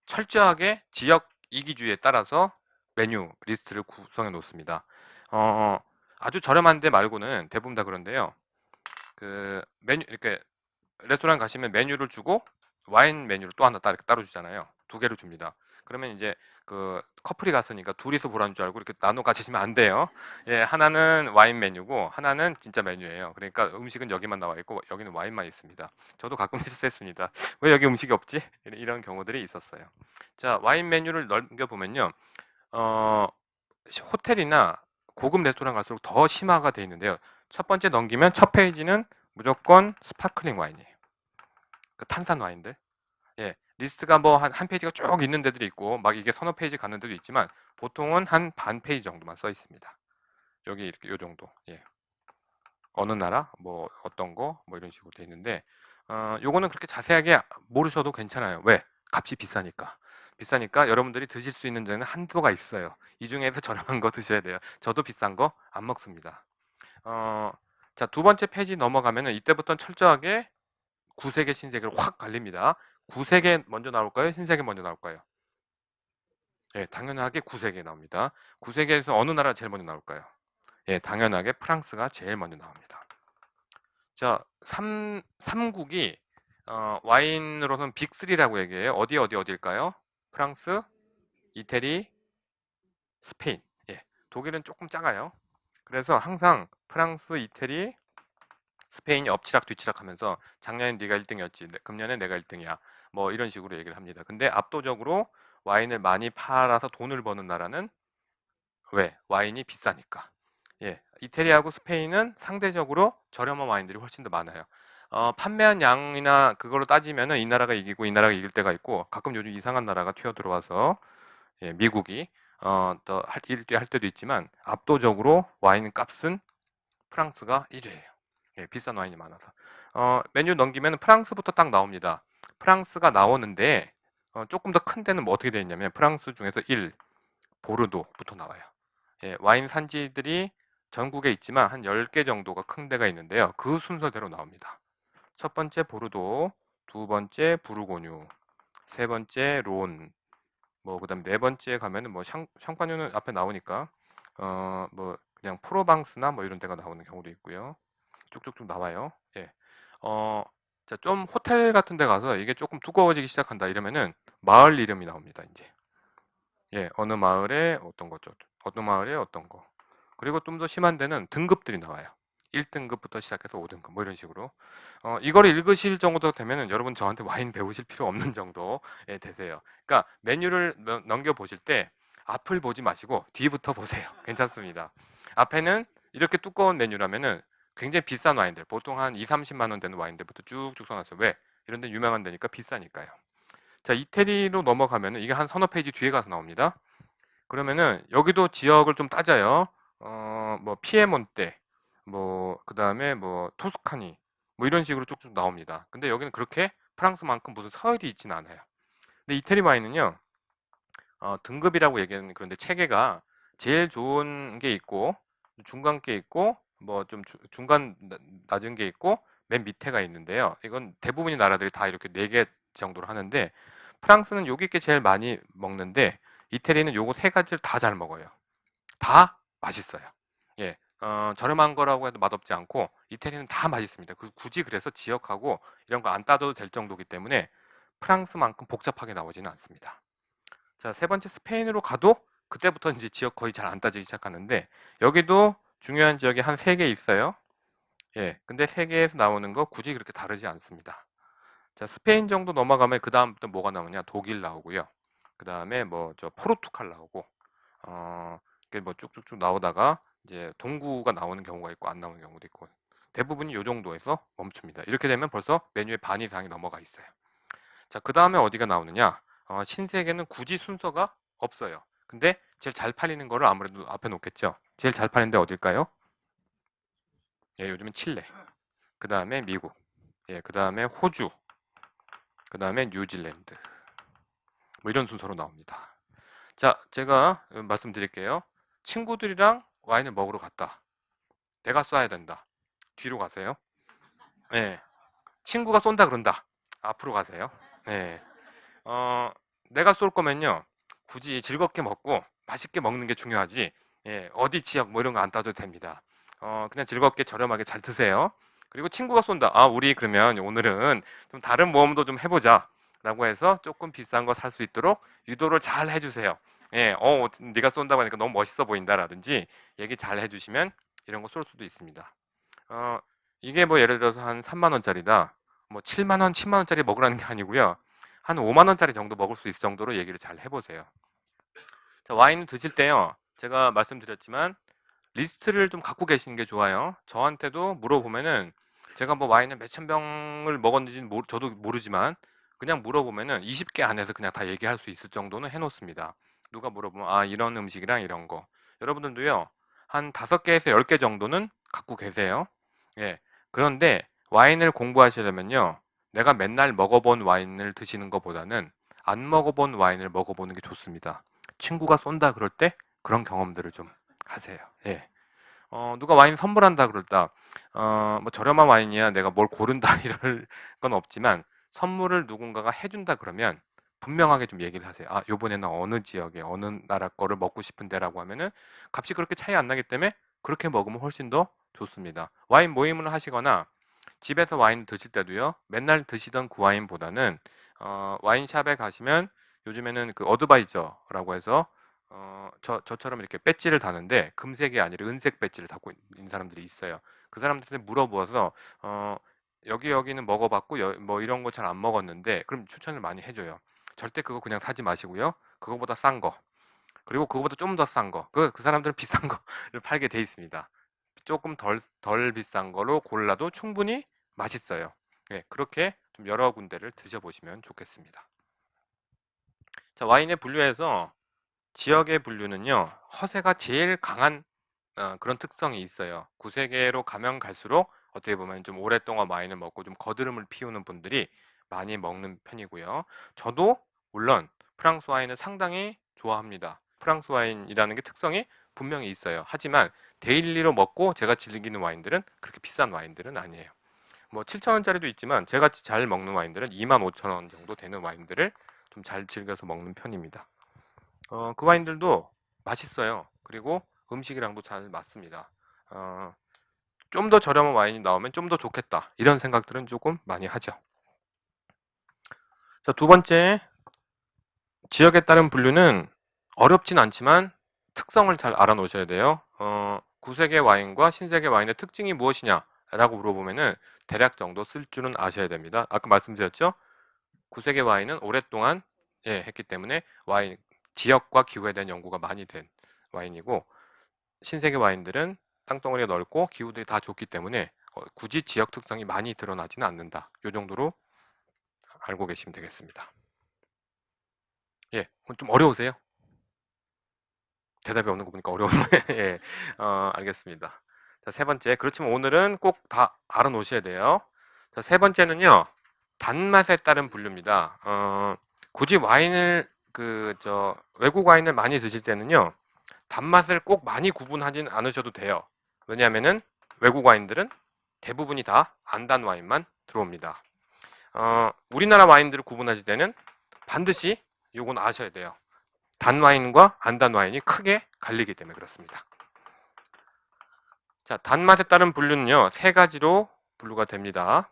A: 철저하게 지역 이기주의에 따라서 메뉴 리스트를 구성해 놓습니다. 어, 아주 저렴한 데 말고는 대부분 다 그런데요. 그 메뉴 이렇게 레스토랑 가시면 메뉴를 주고 와인 메뉴를 또 하나 따로 주잖아요. 두 개를 줍니다. 그러면 이제 그 커플이 갔으니까 둘이서 보라는 줄 알고 이렇게 나눠 가지시면 안 돼요. 예, 하나는 와인 메뉴고 하나는 진짜 메뉴예요. 그러니까 음식은 여기만 나와 있고 여기는 와인만 있습니다. 저도 가끔 실수했습니다. 왜 여기 음식이 없지? 이런 경우들이 있었어요. 자, 와인 메뉴를 넘겨보면요. 어, 호텔이나 고급 레스토랑 갈수록 더 심화가 돼 있는데요. 첫 번째 넘기면 첫 페이지는 무조건 스파클링 와인이에요. 그 탄산 와인들. 예, 리스트가 뭐 한 페이지가 쭉 있는 데들이 있고 막 이게 서너 페이지 가는 데도 있지만 보통은 한 반 페이지 정도만 써 있습니다. 여기 이렇게 요 정도. 예. 어느 나라 뭐 어떤 거 뭐 이런 식으로 돼 있는데 요거는 그렇게 자세하게 모르셔도 괜찮아요. 왜? 값이 비싸니까. 비싸니까 여러분들이 드실 수 있는 데는 한도가 있어요. 이 중에서 저렴한 거 드셔야 돼요. 저도 비싼 거 안 먹습니다. 어, 자, 두 번째 페이지 넘어가면은 이때부터는 철저하게 구세계 신세계로 확 갈립니다. 구세계 먼저 나올까요? 신세계 먼저 나올까요? 예, 당연하게 구세계 나옵니다. 구세계에서 어느 나라가 제일 먼저 나올까요? 예, 당연하게 프랑스가 제일 먼저 나옵니다. 자, 3국이 와인으로는 빅3라고 얘기해요. 어디일까요? 프랑스, 이태리, 스페인. 예, 독일은 조금 작아요. 그래서 항상 프랑스, 이태리, 스페인이 엎치락 뒤치락 하면서 작년에 네가 1등이었지, 금년에 내가 1등이야. 뭐 이런 식으로 얘기를 합니다. 근데 압도적으로 와인을 많이 팔아서 돈을 버는 나라는 왜? 와인이 비싸니까. 예, 이태리하고 스페인은 상대적으로 저렴한 와인들이 훨씬 더 많아요. 판매한 양이나 그걸로 따지면은 이 나라가 이기고 이 나라가 이길 때가 있고 가끔 요즘 이상한 나라가 튀어들어와서 예, 미국이 더 1위 할 때도 있지만 압도적으로 와인 값은 프랑스가 1위예요. 예, 비싼 와인이 많아서. 메뉴 넘기면 프랑스부터 딱 나옵니다. 프랑스가 나오는데 조금 더 큰 데는 뭐 어떻게 되어 있냐면 프랑스 중에서 1, 보르도부터 나와요. 예, 와인 산지들이 전국에 있지만 한 10개 정도가 큰 데가 있는데요. 그 순서대로 나옵니다. 첫 번째 보르도, 두 번째 부르고뉴, 세 번째 론, 뭐 그다음 네 번째 가면은 뭐 샹파뉴는 앞에 나오니까 뭐 그냥 프로방스나 뭐 이런 데가 나오는 경우도 있고요. 쭉쭉쭉 나와요. 예. 어, 자, 좀 호텔 같은 데 가서 이게 조금 두꺼워지기 시작한다 이러면은 마을 이름이 나옵니다, 이제. 예, 어느 마을에 어떤 거죠. 어느 마을에 어떤 거. 그리고 좀 더 심한 데는 등급들이 나와요. 1등급부터 시작해서 5등급 뭐 이런 식으로. 이걸 읽으실 정도 되면은 여러분 저한테 와인 배우실 필요 없는 정도에 되세요. 그러니까 메뉴를 넘겨 보실 때 앞을 보지 마시고 뒤부터 보세요. 괜찮습니다. 앞에는 이렇게 두꺼운 메뉴라면은 굉장히 비싼 와인들, 보통 한 2, 30만 원 되는 와인들부터 쭉쭉 써놨어요. 왜? 이런 데 유명한 데니까 비싸니까요. 자, 이태리로 넘어가면은 이게 한 서너 페이지 뒤에 가서 나옵니다. 그러면은 여기도 지역을 좀 따져요. 뭐 피에몬테, 뭐 그다음에 뭐 토스카니, 뭐 이런 식으로 쭉쭉 나옵니다. 근데 여기는 그렇게 프랑스만큼 무슨 서열이 있지는 않아요. 근데 이태리 와인은요, 등급이라고 얘기하는 그런데 체계가 제일 좋은 게 있고 중간 게 있고 뭐 좀 중간 낮은 게 있고 맨 밑에가 있는데요. 이건 대부분의 나라들이 다 이렇게 4개 정도로 하는데 프랑스는 요기 게 제일 많이 먹는데 이태리는 요거 세 가지를 다 잘 먹어요. 다 맛있어요. 예. 저렴한 거라고 해도 맛없지 않고 이태리는 다 맛있습니다. 굳이 그래서 지역하고 이런 거 안 따져도 될 정도이기 때문에 프랑스만큼 복잡하게 나오지는 않습니다. 자, 세 번째 스페인으로 가도 그때부터 이제 지역 거의 잘 안 따지기 시작하는데 여기도 중요한 지역이 한 3개 있어요. 예. 근데 3개에서 나오는 거 굳이 그렇게 다르지 않습니다. 자, 스페인 정도 넘어가면 그다음부터 뭐가 나오냐? 독일 나오고요. 그다음에 뭐 저 포르투갈 나오고 이게 뭐 쭉쭉쭉 나오다가 이제 동구가 나오는 경우가 있고 안 나오는 경우도 있고 대부분이 요 정도에서 멈춥니다. 이렇게 되면 벌써 메뉴의 반 이상이 넘어가 있어요. 자, 그 다음에 어디가 나오느냐? 신세계는 굳이 순서가 없어요. 근데 제일 잘 팔리는 거를 아무래도 앞에 놓겠죠. 제일 잘 파는 데 어딜까요? 예, 요즘은 칠레. 그 다음에 미국. 예, 그 다음에 호주. 그 다음에 뉴질랜드. 뭐 이런 순서로 나옵니다. 자, 제가 말씀드릴게요. 친구들이랑 와인을 먹으러 갔다. 내가 쏴야 된다. 뒤로 가세요. 예. 친구가 쏜다 그런다. 앞으로 가세요. 예. 어, 내가 쏠 거면요. 굳이 즐겁게 먹고 맛있게 먹는 게 중요하지. 예, 어디 지역 뭐 이런 거 안 따져도 됩니다. 그냥 즐겁게 저렴하게 잘 드세요. 그리고 친구가 쏜다. 아, 우리 그러면 오늘은 좀 다른 모험도 좀 해보자. 라고 해서 조금 비싼 거 살 수 있도록 유도를 잘 해주세요. 예, 네가 쏜다고 하니까 너무 멋있어 보인다라든지 얘기 잘 해주시면 이런 거 쏠 수도 있습니다. 어, 이게 뭐 예를 들어서 한 3만 원짜리다. 뭐 7만 원, 10만 원짜리 먹으라는 게 아니고요. 한 5만 원짜리 정도 먹을 수 있을 정도로 얘기를 잘 해보세요. 자, 와인을 드실 때요. 제가 말씀드렸지만 리스트를 좀 갖고 계시는 게 좋아요. 저한테도 물어보면은 제가 뭐 와인을 몇천 병을 먹었는지는 저도 모르지만 그냥 물어보면은 20개 안에서 그냥 다 얘기할 수 있을 정도는 해놓습니다. 누가 물어보면 아 이런 음식이랑 이런 거. 여러분들도요. 한 5개에서 10개 정도는 갖고 계세요. 예. 그런데 와인을 공부하시려면요. 내가 맨날 먹어본 와인을 드시는 것보다는 안 먹어본 와인을 먹어보는 게 좋습니다. 친구가 쏜다 그럴 때 그런 경험들을 좀 하세요. 예. 누가 와인 선물한다 그럴다. 뭐 저렴한 와인이야 내가 뭘 고른다 이럴 건 없지만 선물을 누군가가 해준다 그러면 분명하게 좀 얘기를 하세요. 아, 요번에는 어느 지역에 어느 나라 거를 먹고 싶은데라고 하면은 값이 그렇게 차이 안 나기 때문에 그렇게 먹으면 훨씬 더 좋습니다. 와인 모임을 하시거나 집에서 와인 드실 때도요. 맨날 드시던 그 와인보다는 와인샵에 가시면 요즘에는 그 어드바이저라고 해서 저처럼 이렇게 배지를 다는데 금색이 아니라 은색 배지를 달고 있는 사람들이 있어요. 그 사람들한테 물어보아서 여기는 먹어봤고 뭐 이런 거 잘 안 먹었는데 그럼 추천을 많이 해줘요. 절대 그거 그냥 사지 마시고요. 그거보다 싼 거, 그리고 그거보다 좀 더 싼 거, 그 사람들은 비싼 거를 팔게 돼 있습니다. 조금 덜 비싼 거로 골라도 충분히 맛있어요. 네, 그렇게 좀 여러 군데를 드셔보시면 좋겠습니다. 자, 와인의 분류에서 지역의 분류는요, 허세가 제일 강한 그런 특성이 있어요. 구세계로 가면 갈수록 어떻게 보면 좀 오랫동안 와인을 먹고 좀 거드름을 피우는 분들이 많이 먹는 편이고요. 저도 물론 프랑스 와인을 상당히 좋아합니다. 프랑스 와인이라는 게 특성이 분명히 있어요. 하지만 데일리로 먹고 제가 즐기는 와인들은 그렇게 비싼 와인들은 아니에요. 뭐 7,000원짜리도 있지만 제가 잘 먹는 와인들은 25,000원 정도 되는 와인들을 좀 잘 즐겨서 먹는 편입니다. 그 와인들도 맛있어요. 그리고 음식이랑도 잘 맞습니다. 좀 더 저렴한 와인이 나오면 좀 더 좋겠다. 이런 생각들은 조금 많이 하죠. 자, 두 번째, 지역에 따른 분류는 어렵진 않지만 특성을 잘 알아놓으셔야 돼요. 구세계 와인과 신세계 와인의 특징이 무엇이냐라고 물어보면은 대략 정도 쓸 줄은 아셔야 됩니다. 아까 말씀드렸죠? 구세계 와인은 오랫동안 했기 때문에 와인 지역과 기후에 대한 연구가 많이 된 와인이고, 신세계 와인들은 땅덩어리가 넓고 기후들이 다 좋기 때문에 굳이 지역 특성이 많이 드러나지는 않는다. 이 정도로 알고 계시면 되겠습니다. 예, 좀 어려우세요? 대답이 없는 거 보니까 어려운데. 예, 알겠습니다. 자, 세 번째. 그렇지만 오늘은 꼭 다 알아놓으셔야 돼요. 자, 세 번째는요, 단맛에 따른 분류입니다. 굳이 와인을, 외국 와인을 많이 드실 때는요, 단맛을 꼭 많이 구분하진 않으셔도 돼요. 왜냐하면은 외국 와인들은 대부분이 다 안단 와인만 들어옵니다. 우리나라 와인들을 구분하실 때는 반드시 요건 아셔야 돼요. 단 와인과 안단 와인이 크게 갈리기 때문에 그렇습니다. 자, 단맛에 따른 분류는요, 세 가지로 분류가 됩니다.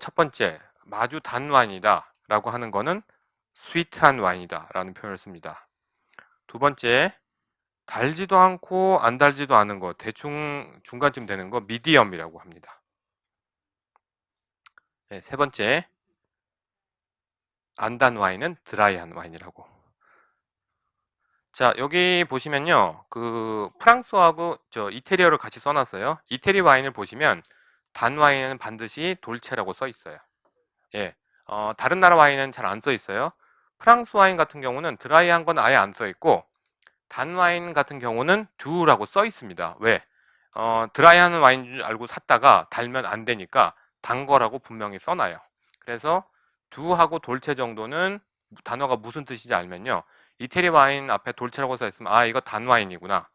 A: 첫 번째, 마주 단 와인이다 라고 하는 거는 스위트한 와인이다 라는 표현을 씁니다. 두 번째, 달지도 않고 안 달지도 않은 거, 대충 중간쯤 되는 거 미디엄이라고 합니다. 네, 세 번째, 안 단 와인은 드라이한 와인이라고. 자, 여기 보시면요, 프랑스하고 이태리어를 같이 써놨어요. 이태리 와인을 보시면 단 와인은 반드시 돌체라고 써 있어요. 예, 다른 나라 와인은 잘 안 써 있어요. 프랑스 와인 같은 경우는 드라이한 건 아예 안 써 있고, 단 와인 같은 경우는 두라고 써 있습니다. 왜? 드라이한 와인 줄 알고 샀다가 달면 안 되니까 단 거라고 분명히 써놔요. 그래서 두하고 돌체 정도는 단어가 무슨 뜻인지 알면요, 이태리 와인 앞에 돌체라고 써 있으면 이거 단 와인이구나.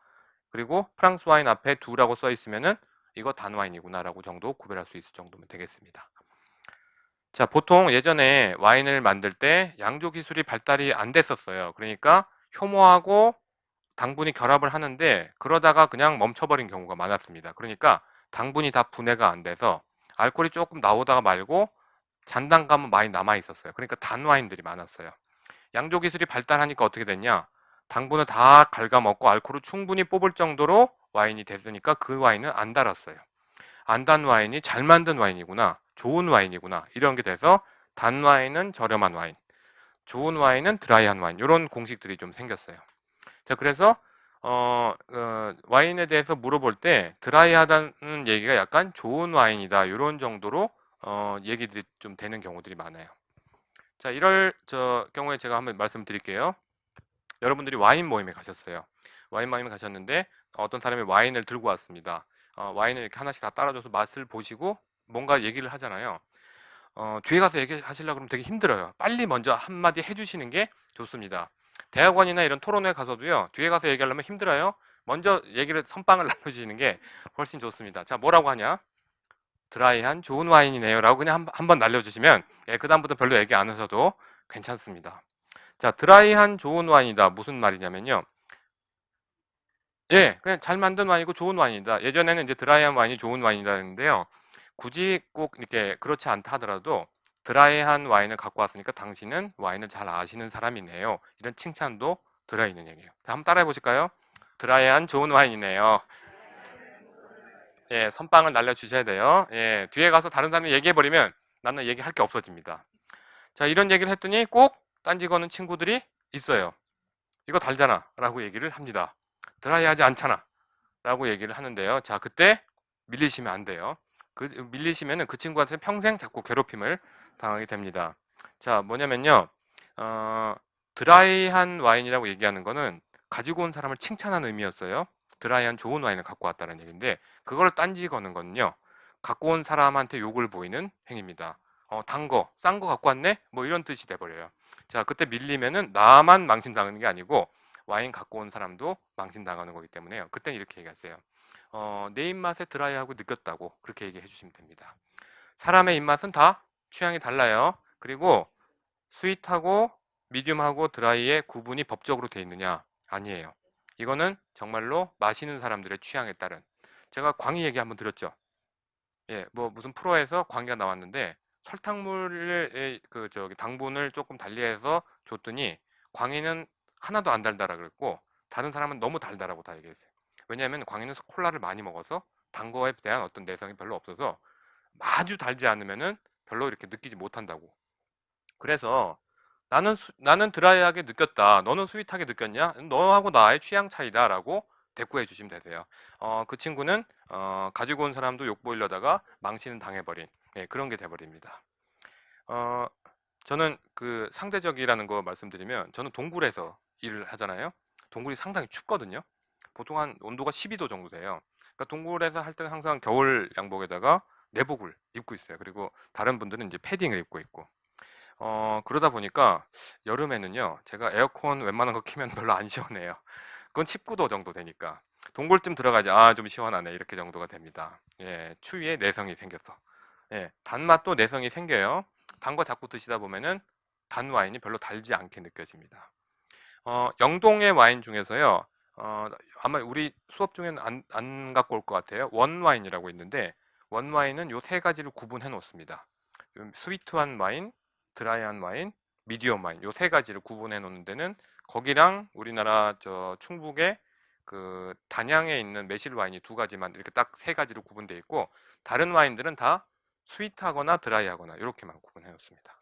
A: 그리고 프랑스 와인 앞에 두라고 써 있으면은 이거 단 와인이구나 라고 정도 구별할 수 있을 정도면 되겠습니다. 자, 보통 예전에 와인을 만들 때 양조 기술이 발달이 안 됐었어요. 그러니까 효모하고 당분이 결합을 하는데 그러다가 그냥 멈춰버린 경우가 많았습니다. 그러니까 당분이 다 분해가 안 돼서 알코올이 조금 나오다가 말고 잔당감은 많이 남아 있었어요. 그러니까 단 와인들이 많았어요. 양조 기술이 발달하니까 어떻게 됐냐? 당분을 다 갉아먹고 알코올을 충분히 뽑을 정도로 와인이 됐으니까 그 와인은 안 달았어요. 안 단 와인이 잘 만든 와인이구나, 좋은 와인이구나, 이런 게 돼서 단 와인은 저렴한 와인, 좋은 와인은 드라이한 와인, 이런 공식들이 좀 생겼어요. 자, 그래서 와인에 대해서 물어볼 때 드라이하다는 얘기가 약간 좋은 와인이다, 이런 정도로 얘기들이 좀 되는 경우들이 많아요. 자, 이럴 경우에 제가 한번 말씀드릴게요. 여러분들이 와인 모임에 가셨어요. 와인 모임에 가셨는데 어떤 사람이 와인을 들고 왔습니다. 와인을 이렇게 하나씩 다 따라줘서 맛을 보시고 뭔가 얘기를 하잖아요. 뒤에 가서 얘기하시려고 그러면 되게 힘들어요. 빨리 먼저 한마디 해주시는 게 좋습니다. 대학원이나 이런 토론회 가서도요, 뒤에 가서 얘기하려면 힘들어요. 먼저 얘기를 선빵을 나눠주시는 게 훨씬 좋습니다. 자, 뭐라고 하냐? 드라이한 좋은 와인이네요 라고 그냥 한번 날려주시면 그 다음부터 별로 얘기 안 하셔도 괜찮습니다. 자, 드라이한 좋은 와인이다, 무슨 말이냐면요, 그냥 잘 만든 와인이고 좋은 와인이다. 예전에는 이제 드라이한 와인이 좋은 와인이다 했는데요, 굳이 꼭 이렇게 그렇지 않다 하더라도 드라이한 와인을 갖고 왔으니까 당신은 와인을 잘 아시는 사람이네요, 이런 칭찬도 들어있는 얘기예요. 한번 따라해 보실까요? 드라이한 좋은 와인이네요. 예, 선빵을 날려주셔야 돼요. 예, 뒤에 가서 다른 사람이 얘기해버리면 나는 얘기할 게 없어집니다. 자, 이런 얘기를 했더니 꼭 딴지 거는 친구들이 있어요. 이거 달잖아 라고 얘기를 합니다. 드라이하지 않잖아 라고 얘기를 하는데요. 자, 그때 밀리시면 안 돼요. 밀리시면은 그 친구한테 평생 자꾸 괴롭힘을 당하게 됩니다. 자, 뭐냐면요. 어, 드라이한 와인이라고 얘기하는 거는 가지고 온 사람을 칭찬하는 의미였어요. 드라이한 좋은 와인을 갖고 왔다는 얘기인데, 그걸 딴지 거는 거는요. 갖고 온 사람한테 욕을 보이는 행위입니다. 단 거, 싼 거 갖고 왔네? 뭐 이런 뜻이 돼버려요. 자, 그때 밀리면은 나만 망신당하는 게 아니고 와인 갖고 온 사람도 망신당하는 거기 때문에요. 그때는 이렇게 얘기하세요. 내 입맛에 드라이하고 느꼈다고 그렇게 얘기해 주시면 됩니다. 사람의 입맛은 다 취향이 달라요. 그리고 스윗하고 미디움하고 드라이의 구분이 법적으로 돼 있느냐? 아니에요. 이거는 정말로 마시는 사람들의 취향에 따른. 제가 광희 얘기 한번 드렸죠. 예, 뭐 무슨 프로에서 광희가 나왔는데 설탕물의 그 저기 당분을 조금 달리해서 줬더니 광희는 하나도 안 달달하 그랬고 다른 사람은 너무 달달하고 다 얘기했어요. 왜냐하면 광희는 콜라를 많이 먹어서 단 거에 대한 어떤 내성이 별로 없어서 아주 달지 않으면은 별로 이렇게 느끼지 못한다고. 그래서 나는 드라이하게 느꼈다. 너는 스윗하게 느꼈냐? 너하고 나의 취향 차이다라고 대꾸해 주시면 되세요. 그 친구는 가지고 온 사람도 욕보이려다가 망신은 당해버린 그런 게 돼버립니다. 어, 저는 그 상대적이라는 거 말씀드리면 저는 동굴에서 일을 하잖아요. 동굴이 상당히 춥거든요. 보통 한 온도가 12도 정도 돼요. 그러니까 동굴에서 할 때는 항상 겨울 양복에다가 내복을 입고 있어요. 그리고 다른 분들은 이제 패딩을 입고 있고. 그러다 보니까 여름에는요, 제가 에어컨 웬만한 거 키면 별로 안 시원해요. 그건 19도 정도 되니까. 동굴쯤 들어가지, 아, 좀 시원하네. 이렇게 정도가 됩니다. 예, 추위에 내성이 생겨서. 예, 단맛도 내성이 생겨요. 단 거 자꾸 드시다 보면은 단 와인이 별로 달지 않게 느껴집니다. 영동의 와인 중에서요, 아마 우리 수업 중에는 안 갖고 올 것 같아요. 원 와인이라고 있는데, 원 와인은 요 세 가지를 구분해 놓습니다. 스위트한 와인, 드라이한 와인, 미디엄 와인 요 세 가지를 구분해 놓는 데는 거기랑 우리나라 저 충북의 그 단양에 있는 매실 와인이 두 가지만 이렇게 딱 세 가지로 구분되어 있고 다른 와인들은 다 스위트하거나 드라이하거나 이렇게만 구분해 놓습니다.